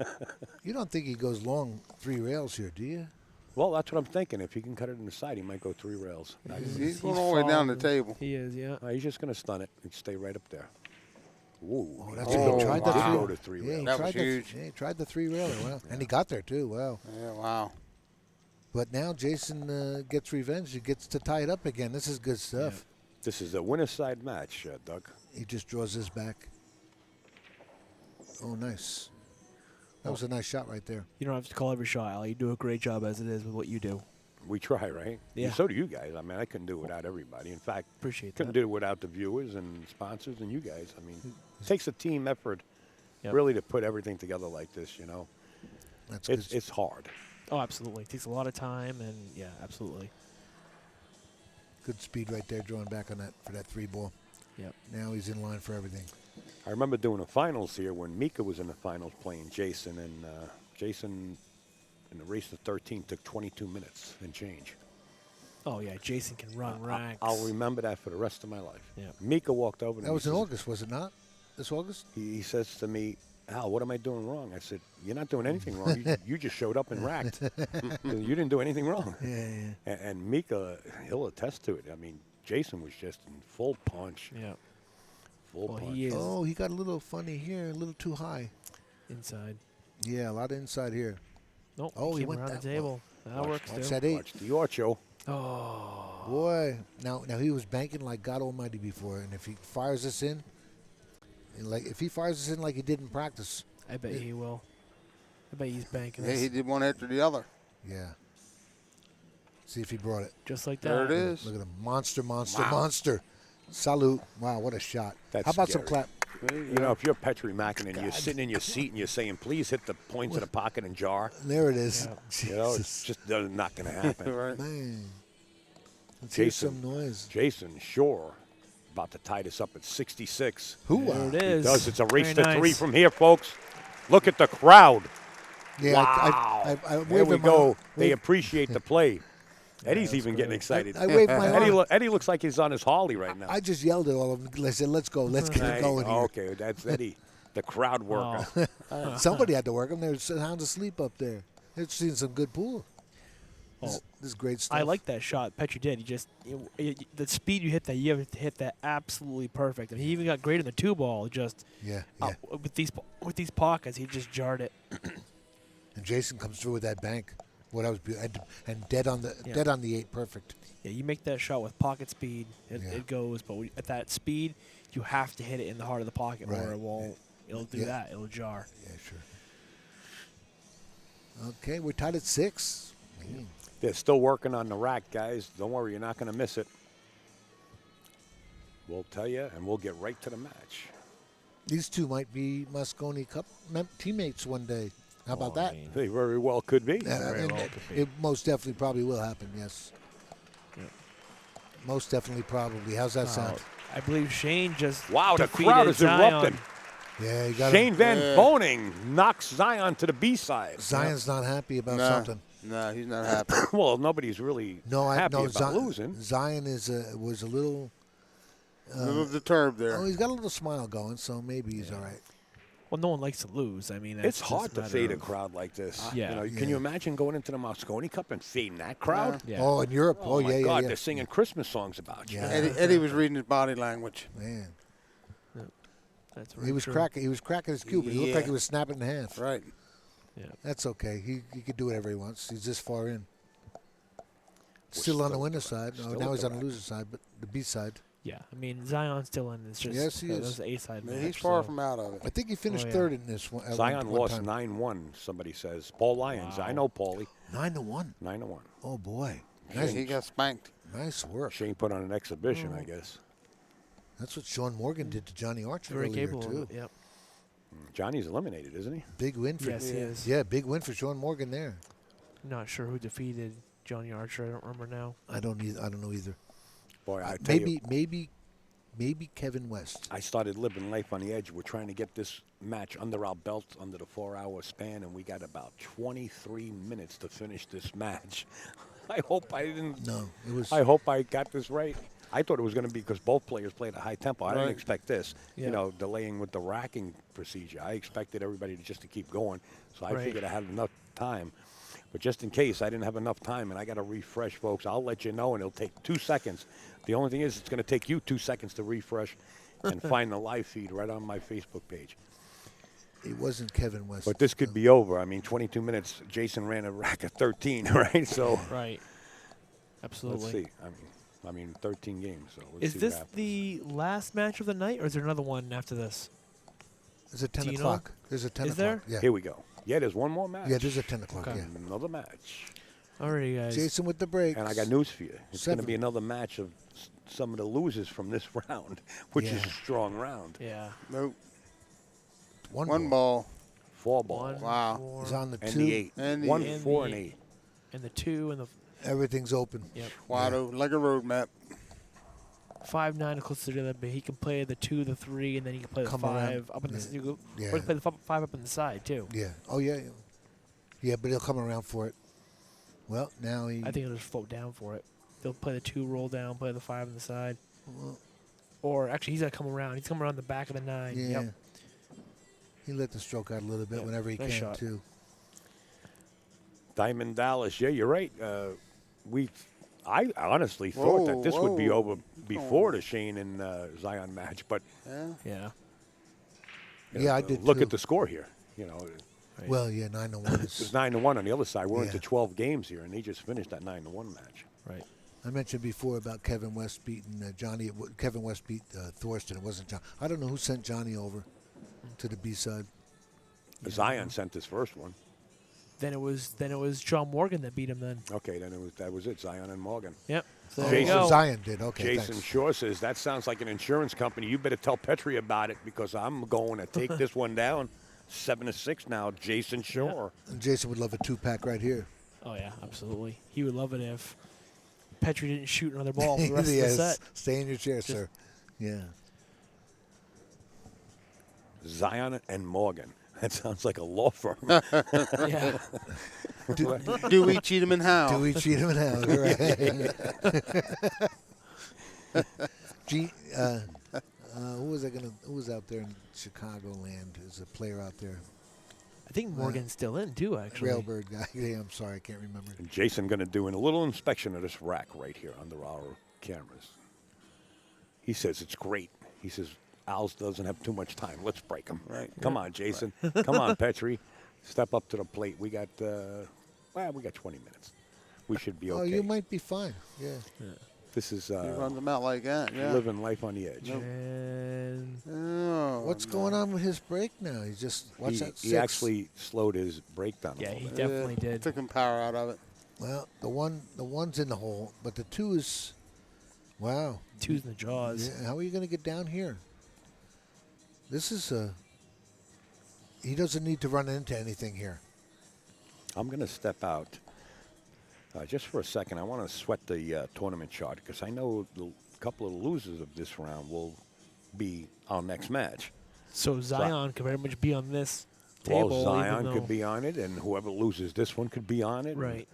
You don't think he goes long 3 rails here, do you?
Well, that's what I'm thinking. If he can cut it in the side, he might go 3 rails.
He's going all the way down the table.
He is, yeah.
He's just going to stun it and stay right up there. Ooh,
That's
he
he tried the
did
3.
go to 3
Yeah,
rails.
he
That
tried
was
the,
huge.
yeah, he tried the 3 railer. Wow. And he got there, too. Wow.
Yeah, wow.
But now Jayson gets revenge. He gets to tie it up again. This is good stuff.
This is a winner's side match, Doug.
He just draws his back. Oh, nice. That was a nice shot right there.
You don't have to call every shot, Al. You do a great job as it is with what you do.
We try, right?
Yeah.
So do you guys. I mean, I couldn't do it without everybody. In fact,
Appreciate
couldn't
that.
do it without the viewers and sponsors and you guys. I mean, it takes a team effort
Yep.
really to put everything together like this, you know.
That's
It's hard.
Oh, absolutely. It takes a lot of time, and yeah, absolutely.
good speed right there, drawing back on that for that 3 ball.
Yep.
Now he's in line for everything.
I remember doing the finals here when Mika was in the finals playing Jayson, and Jayson in the race to 13 took 22 minutes and change.
Oh, yeah, Jayson can run racks.
I'll remember that for the rest of my life.
Yeah.
Mika walked over to me.
That was in August, was it not? This August?
He says to me, Al, what am I doing wrong? I said, you're not doing anything wrong. You just showed up and racked. You didn't do anything wrong.
Yeah.
And Mika, he'll attest to it. I mean, Jayson was just in full punch.
Yeah.
Full
Well,
punch.
he is
Oh, he got a little funny here, a little too high.
inside.
Yeah, a lot of inside here.
Nope.
Oh, he
came
went
around
that
the table. That works
Watch
too.
that 8.
Watch the Ocho.
Oh.
Boy, now he was banking like God Almighty before, and if he fires us in, and like if he fires us in like he did in practice,
I bet he will. I bet he's banking
Yeah,
this.
he did one after the other.
yeah. See if he brought it.
Just like that.
There it is.
Look at him, monster. Salute! Wow, what a shot!
That's
How about some
scary.
clap?
You know, if you're Petri Makkonen, you're sitting in your seat and you're saying, please hit the points of the pocket and jar.
There it is.
Yeah.
You know, it's just not going to happen.
Right.
Man, let's hear
Jason.
some noise.
Jason Shore about to tie this up at 66.
Who?
There it
He
is.
does. It's a race
Very
to 3
nice.
from here, folks. Look at the crowd.
Yeah,
Wow.
I
There
wave
we
him
go.
on-
They
wave-
appray the play. Eddie's
that's
even getting
great.
excited.
I waved my arm.
Eddie looks like he's on his Harley right now.
I just yelled at all of them. I said, "Let's go. Let's get it
Hey,
going here."
okay, that's Eddie, the crowd worker.
Somebody had to work them. They're sound asleep up there. They're seeing some good pool. This is great stuff.
I like that shot Petri did. He just the speed you hit that, you have to hit that absolutely perfect. And he even got great in the 2-ball. Just
Yeah.
with these pockets, he just jarred it.
And Jayson comes through with that bank. What I was and dead on the
Yeah.
dead on the 8, perfect.
Yeah, you make that shot with pocket speed, it goes. But at that speed, you have to hit it in the heart of the pocket,
Right.
or it won't. It'll do
Yeah.
that. It'll jar.
Yeah, sure. Okay, we're tied at 6.
They're still working on the rack, guys. Don't worry, you're not going to miss it. We'll tell you, and we'll get right to the match.
These two might be Moscone Cup teammates one day. How about that?
They very well could be.
It most definitely probably will happen, yes.
Yep.
Most definitely probably. How's that sound?
I believe Shane just
Wow, the
defeated
crowd is
Zion.
erupting.
Yeah, you got
Shane Van Boning knocks Zion to the B-side.
Zion's not happy about
Nah.
something.
No, he's not happy.
Well, nobody's really happy about losing.
Zion was a little.
A little disturbed there.
Oh, he's got a little smile going, so maybe he's all right.
Well, no one likes to lose. I mean, that's
It's hard
just
to
matter
fade a
of-
crowd like this.
Yeah.
You know, can you imagine going into the Moscone Cup and fading that crowd?
Yeah.
Oh, in Europe. Oh,
my
yeah,
God,
yeah.
they're singing Christmas songs about you.
Yeah.
Eddie was reading his body language.
Man,
That's
he was
true.
cracking. He was cracking his cube. He looked like
Yeah.
he was snapping in half.
Right.
Yeah.
That's okay. He could do whatever he wants. He's this far in. Still on the winner's side. Oh,
still
now
at
he's
the
on the loser's side, but the B side.
Yeah, I mean Zion's still in. It's just
Yes, he
that
is.
was the A side
Man,
match.
he's far
so-
from out of it.
I think he finished
yeah.
third in this one. at
Zion
one
lost
time.
9-1, somebody says. Paul Lyons. I know Paulie.
9-1.
9-1.
Oh boy,
Yeah,
nice,
he got spanked.
nice work.
Shane put on an exhibition, I guess.
That's what Sean Morgan did to Johnny Archer
Very
earlier
capable.
too.
Of it. Yep.
Johnny's eliminated, isn't he?
Big win for
Yes, he is.
Yeah, big win for Sean Morgan there.
Not sure who defeated Johnny Archer. I don't remember now.
I don't know either.
Boy, I tell you,
Maybe Kevin West.
I started living life on the edge. We're trying to get this match under our belt under the 4-hour span, and we got about 23 minutes to finish this match. I hope I didn't.
No, it was.
I hope I got this right. I thought it was going to be because both players played a high tempo. I didn't
Right.
expect this.
Yeah.
You know, delaying with the racking procedure. I expected everybody to keep going, so I
Right.
figured I had enough time. But just in case I didn't have enough time and I got to refresh, folks, I'll let you know, and it'll take 2 seconds. The only thing is, it's going to take you 2 seconds to refresh and find the live feed right on my Facebook page.
It wasn't Kevin West.
But this could be over. I mean, 22 minutes. Jason ran a rack of 13, right? So
Right. Absolutely.
let's see. I mean, 13 games. So let's
Is
see
this
what happens.
the last match of the night, or is there another one after this?
It's at 10
Do you know?
o'clock. There's a 10
Is
o'clock.
there?
Yeah.
Here we go. Yeah, there's one more match.
Yeah, there's a 10 o'clock.
Okay.
Yeah.
Another match.
Alrighty, guys.
Jason with the breaks.
And I got news for you. It's going to
7.
be another match of some of the losers from this round, which is
Yeah.
a strong round.
Yeah.
Nope.
One
ball.
4 ball.
One,
Wow.
four,
He's on the
And
2.
the 8.
And the
1,
eight.
4,
And
and
the
8.
and the 2 and the
Everything's open.
yep.
Wide open, like a road map.
5'9" closer together, but he can play the 2, the 3, and then he can play the
Come
5
around.
up in the.
Yeah.
Or he
Yeah.
can play the 5 up in the side too.
Yeah. Oh yeah. Yeah, but he'll come around for it. Well, now he.
I think he'll just float down for it. They'll play the 2, roll down, play the 5 on the side.
Well,
Or actually, he's gonna come around. He's coming around the back of the 9.
yeah.
Yep.
He let the stroke out a little bit
Yeah,
whenever he
nice
can
shot.
too.
Diamond Dallas. Yeah, you're right. I honestly thought that this would be
whoa.
over before the Shane and Zion match, but
Yeah.
Yeah.
Yeah, I did
look
too.
at the score here. You know,
Right.
Well, yeah, 9-1
it's
is.
9-1 on the other side. We're
Yeah.
into 12 games here, and he just finished that 9-1 match.
Right.
I mentioned before about Kevin West beating Johnny. Kevin West beat Thorsten. It wasn't John. I don't know who sent Johnny over to the B side.
Zion sent his first one.
Then it was John Morgan that beat him. Then.
Okay, then that was it. Zion and Morgan.
Yep. So
Oh,
there you
Jason
go.
Zion did. Okay,
Jason
thanks.
Shore says that sounds like an insurance company. You better tell Petri about it because I'm going to take this one down. 7-6 now. Jason Shore.
And Jason would love a 2-pack right here.
Oh yeah, absolutely. He would love it if Petri didn't shoot another ball for the rest
Yes.
of the set.
Stay in your chair, sir. Yeah.
Zion and Morgan. That sounds like a law firm.
Yeah.
Do we cheat him and how?
Do we cheat him in hell? Right. Who was out there in Chicagoland? There's a player out there.
I think Morgan's still in too. Actually.
Railbird guy. Yeah, I'm sorry, I can't remember.
And Jason going to do a little inspection of this rack right here under our cameras. He says it's great. He says Al's doesn't have too much time. Let's break him. Right. Come on, Jason. Come on, Petri. Step up to the plate. We got 20 minutes. We should be okay.
Oh, you might be fine. Yeah.
This is
He runs them out like that. Yeah.
living life on the edge.
And
Oh,
What's going on with his break now? He's just what's that?
He
6?
actually slowed his break down a
yeah,
little
he
bit.
definitely did.
Took him power out of it.
Well, the one's in the hole, but the 2 is. Wow.
2's in the jaws.
Yeah, how are you going to get down here? This is he doesn't need to run into anything here.
I'm going to step out just for a second. I want to sweat the tournament chart because I know a couple of the losers of this round will be our next match.
So Zion could very much be on this table.
Well, Zion
even
could
though-
be on it, and whoever loses this one could be on it.
right.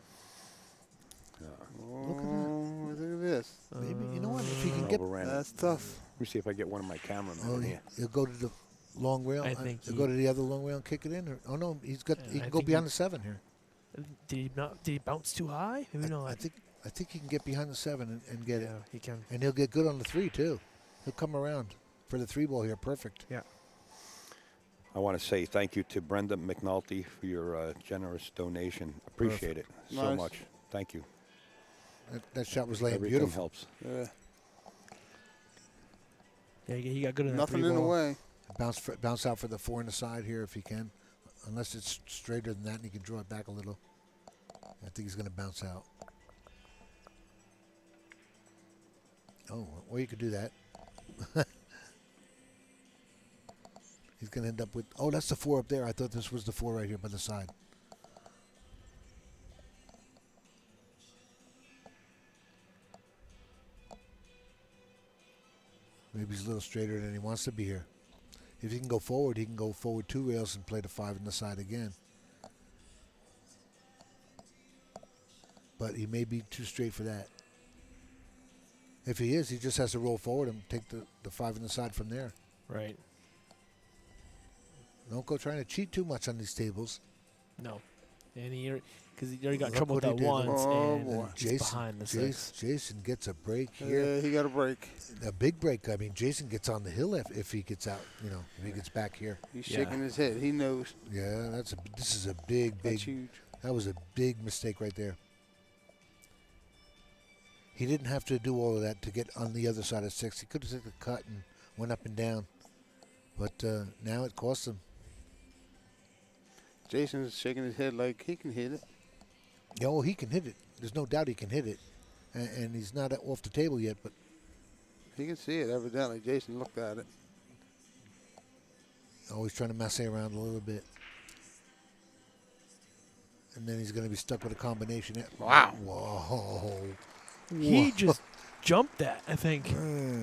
Look at this.
Maybe you know what? If he can get,
Overran it.
That's tough.
Let me see if I get one of my cameramen
oh,
in here.
he'll go to the long rail.
I think
he'll
he-
go to the other long rail and kick it in. Or, oh no, he
I
can go
think
beyond
he-
the 7 here.
Did he bounce too high? Maybe not.
I think he can get behind the 7 and get
yeah,
it,
he can.
and he'll get good on the 3 too. He'll come around for the 3 ball here. Perfect.
Yeah.
I want to say thank you to Brenda McNulty for your generous donation. Appreciate it so
Nice.
much. Thank you.
That shot was laying
Everything
beautiful.
helps.
Yeah.
Yeah, he got good in that
Nothing
3
in the
ball.
way.
Bounce out for the 4 in the side here if he can, unless it's straighter than that and he can draw it back a little. I think he's going to bounce out. Oh, or you could do that. He's going to end up with. Oh, that's the 4 up there. I thought this was the 4 right here by the side. Maybe he's a little straighter than he wants to be here. If he can go forward, he can go forward 2 rails and play the 5 in the side again. But he may be too straight for that. If he is, he just has to roll forward and take the 5 in the side from there.
Right.
Don't go trying to cheat too much on these tables.
No. And because he already got in
Look
trouble with
what
that
he did.
once,
Oh,
and
boy.
he's behind the 6.
Jason gets a break here.
Yeah, he got a break.
A big break. I mean, Jason gets on the hill if he gets out. If he gets back here.
He's
Yeah.
shaking his head. He knows.
Yeah, this is a big.
That's huge.
That was a big mistake right there. He didn't have to do all of that to get on the other side of 6. He could have took a cut and went up and down. But now it cost him.
Jason's shaking his head like he can hit it.
Yeah, well, he can hit it. There's no doubt he can hit it. And he's not off the table yet, but
He can see it, evidently. Jason looked at it.
always trying to mess around a little bit. And then he's going to be stuck with a combination.
Wow.
Whoa.
He just jumped that, I think.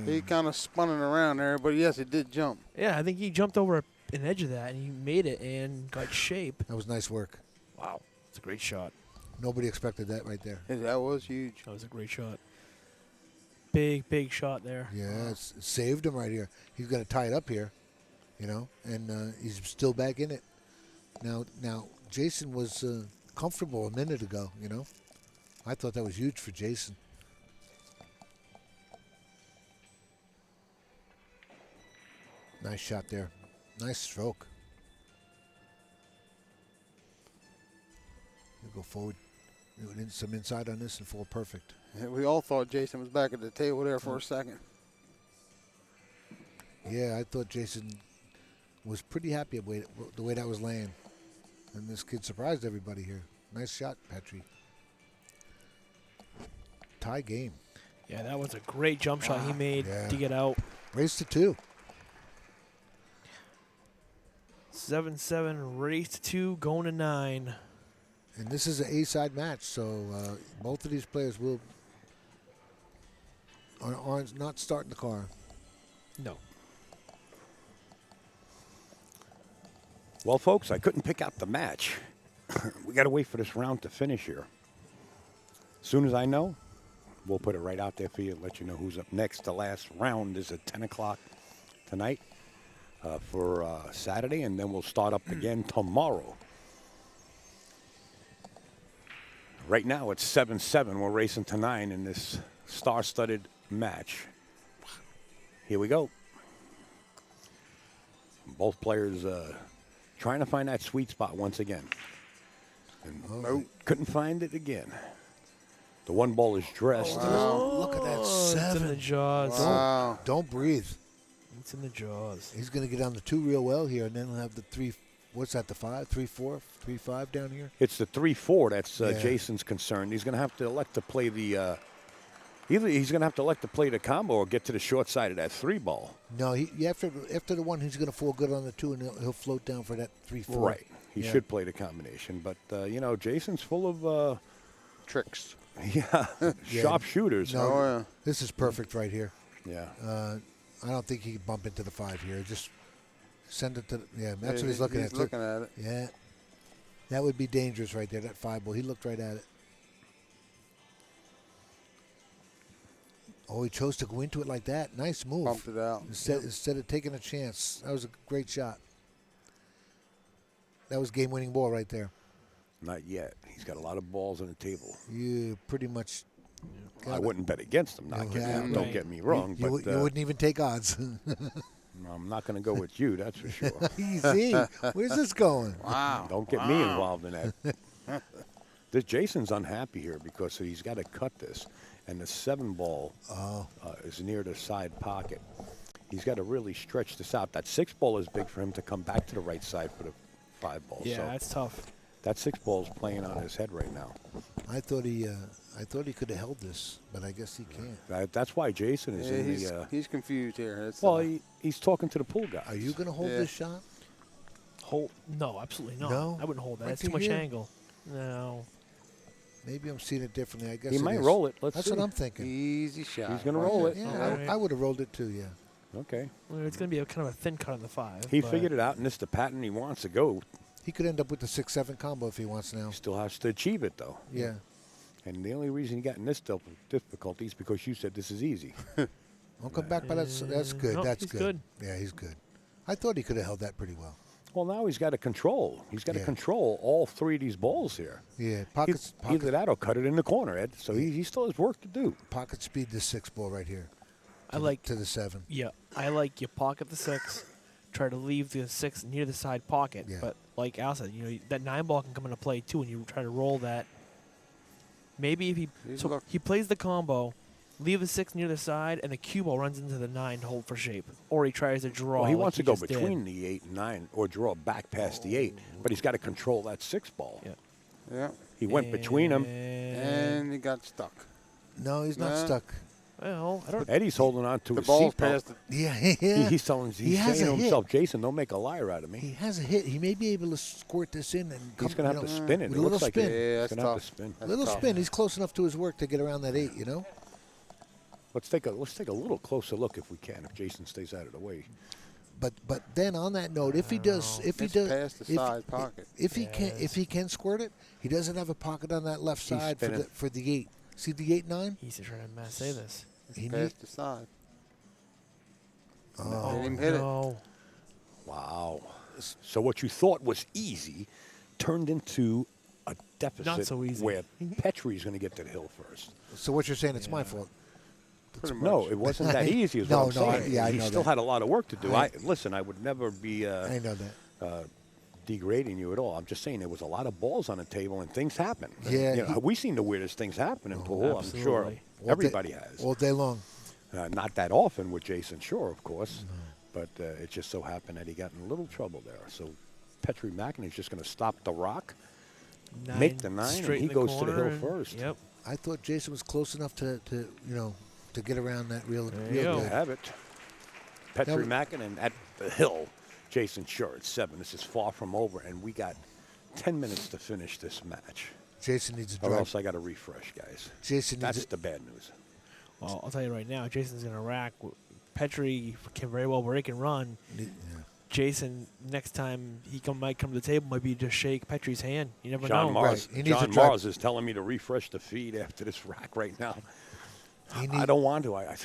He kind of spun it around there, but yes, it did jump.
Yeah, I think he jumped over an edge of that, and he made it and got shape.
That was nice work.
Wow. It's a great shot.
Nobody expected that right there.
That was huge.
That was a great shot. Big shot there.
Yeah, it saved him right here. He's going to tie it up here, you know, and he's still back in it. Now, Jayson was comfortable a minute ago, you know. I thought that was huge for Jayson. Nice shot there. Nice stroke. You go forward. Some inside on this and fall perfect.
Yeah, we all thought Jayson was back at the table there for a second.
Yeah, I thought Jayson was pretty happy with the way that was laying. And this kid surprised everybody here. Nice shot, Petri. Tie game.
Yeah, that was a great jump shot he made to get out.
Race to 2.
7-7, race to 2, going to 9.
And this is an A-side match, so both of these players are not starting the car.
No.
Well, folks, I couldn't pick out the match. We got to wait for this round to finish here. As soon as I know, we'll put it right out there for you and let you know who's up next. The last round is at 10 o'clock tonight for Saturday, and then we'll start up again tomorrow. Right now, it's 7-7. We're racing to 9 in this star-studded match. Here we go. Both players trying to find that sweet spot once again. And couldn't find it again. The one ball is dressed.
Oh, look at that 7.
It's in the jaws.
Wow.
Don't breathe.
It's in the jaws.
He's going to get on the 2 real well here, and then he'll have the 3. What's that, the 5? 3-4? 3-5 down here?
It's the 3-4 that's Jayson's concern. He's going to have to elect to play the either he's going to have to elect to play the combo or get to the short side of that 3 ball.
No, after the 1, he's going to fall good on the 2, and he'll float down for that 3-4.
Right. He should play the combination. But, you know, Jayson's full of
tricks.
Sharp shooters.
No, this is perfect right here.
Yeah.
I don't think he can bump into the 5 here. Just send it to that's what he's looking at.
He's looking at it.
Yeah. That would be dangerous right there, that 5 ball. He looked right at it. Oh, he chose to go into it like that. Nice move.
Bumped it out.
Instead of taking a chance. That was a great shot. That was game-winning ball right there.
Not yet. He's got a lot of balls on the table.
You pretty much...
I wouldn't bet against him. Don't get me wrong.
You wouldn't even take odds.
I'm not going to go with you, that's for sure.
Easy. Where's this going?
Wow.
Don't get me involved in that. This Jayson's unhappy here because he's got to cut this. And the 7 ball is near the side pocket. He's got to really stretch this out. That 6 ball is big for him to come back to the right side for the 5 ball.
Yeah,
so
that's tough.
That 6 ball is playing on his head right now.
I thought he could have held this, but I guess he can't.
That's why Jayson is in the...
He's confused here.
He's talking to the pool guy.
Are you going to hold this shot?
No, absolutely not.
No?
I wouldn't hold that.
Right
It's too much
here.
angle. No.
Maybe I'm seeing it differently. I guess
He
it
might
is.
roll it. Let's
That's
see.
what I'm thinking.
Easy shot.
He's going to roll it.
Yeah, I would have rolled it too,
Okay.
Well, it's going to be a kind of a thin cut on the 5.
He figured it out, and this is the pattern he wants to go.
He could end up with the 6-7 combo if he wants now.
He still has to achieve it, though.
Yeah.
And the only reason he got in this difficulty is because you said this is easy.
I'll come back, but that's good.
No,
that's
he's good.
Yeah, he's good. I thought he could have held that pretty well.
Well, now he's got to control. He's got to control all 3 of these balls here.
Yeah,
Either that or cut it in the corner, Ed. So he still has work to do.
Pocket speed this 6 ball right here.
To
the 7.
Yeah, I like you pocket the 6, try to leave the 6 near the side pocket.
Yeah.
But like Al said, that 9 ball can come into play too, and you try to roll that. Maybe if he plays the combo, leave the 6 near the side, and the cue ball runs into the 9 to hold for shape, or he tries to draw.
Well, he wants to go
just
between the 8 and 9, or draw back past the 8, but he's got to control that 6 ball.
Yeah.
Yeah.
He went between them.
And he got stuck.
No, he's not stuck.
Well, I don't.
Eddie's holding on to
The
his
ball's
seat belt.
past it.
Yeah.
He's saying to himself, Jayson, don't make a liar out of me.
He has a hit. He may be able to squirt this in and come.
He's going to have to spin it.
With
It
a little
looks like
spin.
Yeah,
he's
that's
going to have
tough.
to spin.
A little
tough.
spin. He's close enough to his work to get around that 8,
Let's take a little closer look if we can. If Jayson stays out of the way.
But then on that note, if he does,
It's past the side pocket.
if he can squirt it, he doesn't have a pocket on that left side for the 8. See the 8-9?
He's trying to say this.
It's past the side.
Oh,
Didn't even hit it.
No.
Wow. So what you thought was easy turned into a deficit
Not so easy.
where Petri's going to get to the hill first.
So what you're saying? It's my fault.
Pretty much.
No, it wasn't that easy. Is
No,
what I'm
no,
saying.
I
He
know
still
that.
had a lot of work to do. Listen, I would never be
I know that.
degrading you at all. I'm just saying there was a lot of balls on the table and things happen.
Yeah,
You know, we've seen the weirdest things happen in pool. I'm sure
absolutely.
everybody has.
All day long.
Not that often with Jayson Shore, of course, but it just so happened that he got in a little trouble there. So Petri Makkonen is just going to stop the rock, make the 9, and
straight
he
in
goes to the
corner
hill
and-
first.
Yep.
I thought Jayson was close enough to get around that real
you
There
go.
you
good.
have it. Petri
Now-
Makkonen at the hill. Jayson Shore at 7. This is far from over, and we got 10 minutes to finish this match.
Jayson needs to
Or
drive.
else I got to refresh, guys.
Jayson
That's
needs
the bad news.
Well, I'll tell you right now, Jason's going to rack. Petri can very well break and run. Jayson, next time might come to the table, might be just shake Petri's hand. You never
John
know.
Mars,
Right. He needs to
John
drive-
Mars is telling me to refresh the feed after this rack right now.
He
I
need-
don't want to. I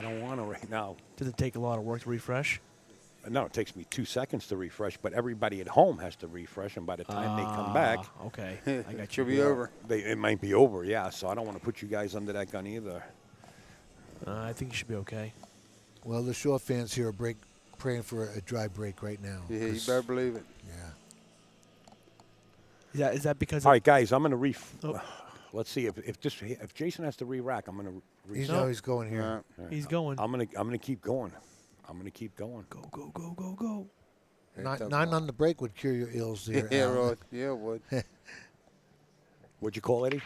don't want to right now.
Does it take a lot of work to refresh?
No, it takes me 2 seconds to refresh, but everybody at home has to refresh, and by the time they come back,
Okay. I got you.
Should be over.
it might be over. Yeah, so I don't want to put you guys under that gun either.
I think you should be okay.
Well, the Shore fans here are praying for a dry break right now.
Yeah, you
'cause-
better believe it.
Is that because
All right, guys, I'm going to
Oh.
Let's see if Jayson has to re-rack. I'm going to.
You know he's going here.
he's going?
I'm gonna keep going. I'm gonna keep going.
Go, go, go, go, go.
Nine on the break would cure your ills there.
Yeah,
Al.
right. Yeah, it would.
What'd you call Eddie?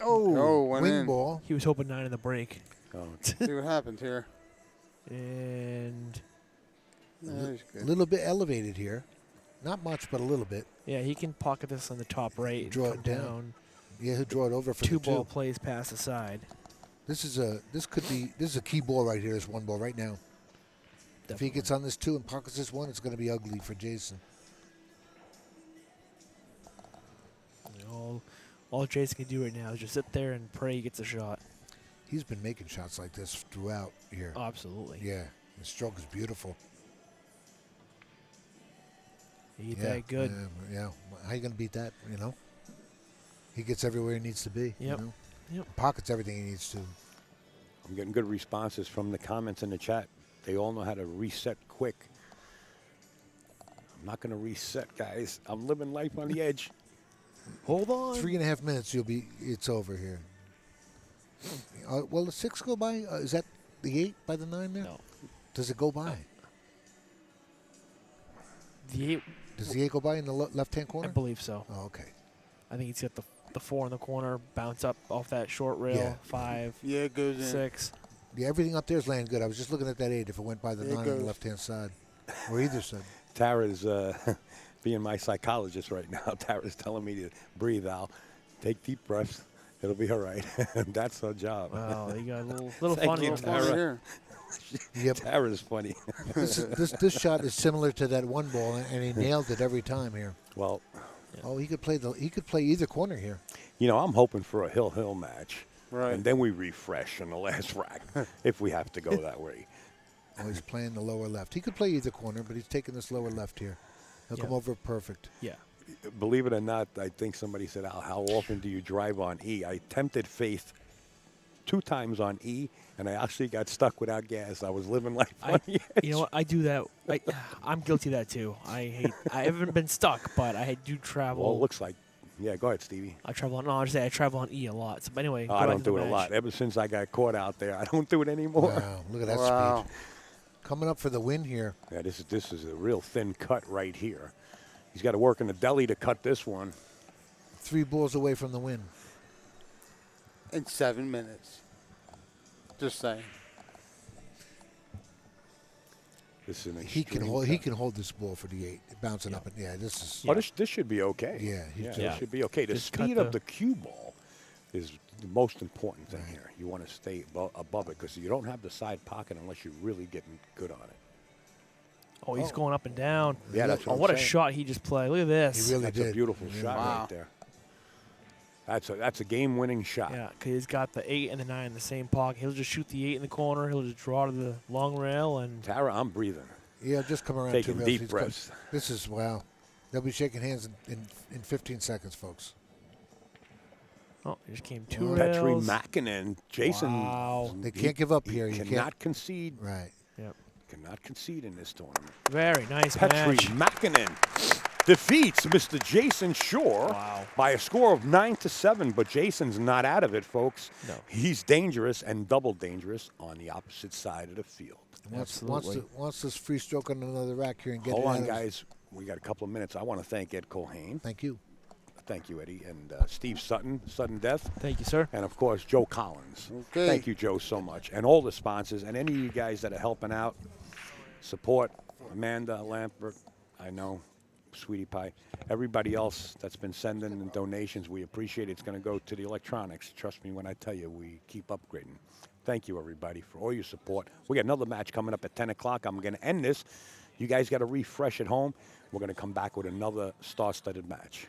Oh, went
wing
in.
ball.
He was hoping 9 in the break.
Oh,
See what happens here.
And,
No, he's
A
good.
little bit elevated here. Not much, but a little bit.
yeah, he can pocket this on the top right and
Draw
come
it down.
down.
Yeah, he'll draw it over for
Two
the
ball
2.
plays past the side.
This is a key ball right here. This one ball right now. If he gets on this 2 and pockets this 1, it's going to be ugly for Jayson.
All Jayson can do right now is just sit there and pray he gets a shot.
He's been making shots like this throughout here.
Oh, absolutely.
Yeah, the stroke is beautiful.
He hit that good.
Yeah. How you going to beat that, you know? He gets everywhere he needs to be.
Yep.
You know?
Yep.
Pockets everything he needs to.
I'm getting good responses from the comments in the chat. They all know how to reset quick. I'm not going to reset, guys. I'm living life on the edge.
Hold on.
3.5 minutes, it's over here. Will the 6 go by? Is that the 8 by the 9 there?
No.
Does it go by?
The 8,
Does the 8 go by in the left-hand
I
corner?
believe so.
Oh, okay.
I think he's got the 4 in the corner, bounce up off that short rail,
Yeah.
5,
Yeah, it goes in.
6.
Yeah, everything up there is laying good. I was just looking at that 8 if it went by the
It
9 on
goes.
the left-hand side. Or either side.
Tara's being my psychologist right now. Tara's telling me to breathe out, take deep breaths. It'll be all right. That's her job.
Wow, you got a little
Thank
fun
you,
going
Tara.
on.
Here.
Yep.
Tara's funny.
This shot is similar to that one ball, and he nailed it every time here.
Well,
Oh, he could play either corner here.
you know, I'm hoping for a hill match.
Right.
And then we refresh in the last rack if we have to go that way.
Oh, he's playing the lower left. He could play either corner, but he's taking this lower left here. He'll come
Yeah.
over perfect.
Yeah.
Believe it or not, I think somebody said, Al, how often do you drive on E? I tempted faith 2 times on E, and I actually got stuck without gas. I was living life on the edge.
You know what? I do that. I'm guilty of that too. I haven't been stuck, but I do travel.
Well, it looks like, yeah, go ahead, Stevie.
I travel on. No, I say I travel on E a lot. So, but anyway,
I don't do it a lot. Ever since I got caught out there, I don't do it anymore.
Wow, look at that
Wow.
speed. Coming up for the win here.
Yeah, this is a real thin cut right here. He's got to work in the deli to cut this one.
3 balls away from the win.
In 7 minutes. Just saying.
This is an
He can
extreme
hold.
cut.
He can hold this ball for the 8, bouncing up and this is.
Oh, this should be okay.
Yeah, he's
yeah,
just-
this should be okay. The
just cut
speed of
the-
the cue ball is the most important thing here. You want to stay above it because you don't have the side pocket unless you're really getting good on it.
Oh, he's going up and down.
Yeah, that's what
what
I'm
a
saying.
shot he just played. Look at this.
He really
That's
did.
a beautiful shot right there. That's a game-winning shot.
Yeah, because he's got the 8 and the 9 in the same pocket. He'll just shoot the 8 in the corner. He'll just draw to the long rail. And
Tara, I'm breathing.
Yeah, just come around.
Taking
2 rails.
deep
He's good.
breaths.
This is, wow. They'll be shaking hands in 15 seconds, folks.
oh, he just came 2
Petri
rails.
Makkonen, Jason.
Wow.
They can't give up here.
He
You
cannot
can't.
concede.
Right.
Yep.
Cannot concede in this tournament.
Very nice
Petri
match.
Makkonen defeats Mr. Jason Shore by a score of 9-7, but Jason's not out of it, folks.
No.
He's dangerous and double dangerous on the opposite side of the field.
Wants this free stroke on another rack here and get
Hold
it
on,
out of-
guys. We got a couple of minutes. I want to thank Ed Colhane.
Thank you.
Thank you, Eddie. And Steve Sutton, Sudden Death.
Thank you, sir.
And, of course, Joe Collins.
Okay.
Thank you, Joe, so much. And all the sponsors and any of you guys that are helping out, support, Amanda, Lampert, I know, Sweetie Pie, everybody else that's been sending in donations, we appreciate it. It's going to go to the electronics. Trust me when I tell you, we keep upgrading. Thank you, everybody, for all your support. We got another match coming up at 10 o'clock. I'm going to end this. You guys got to refresh at home. We're going to come back with another star-studded match.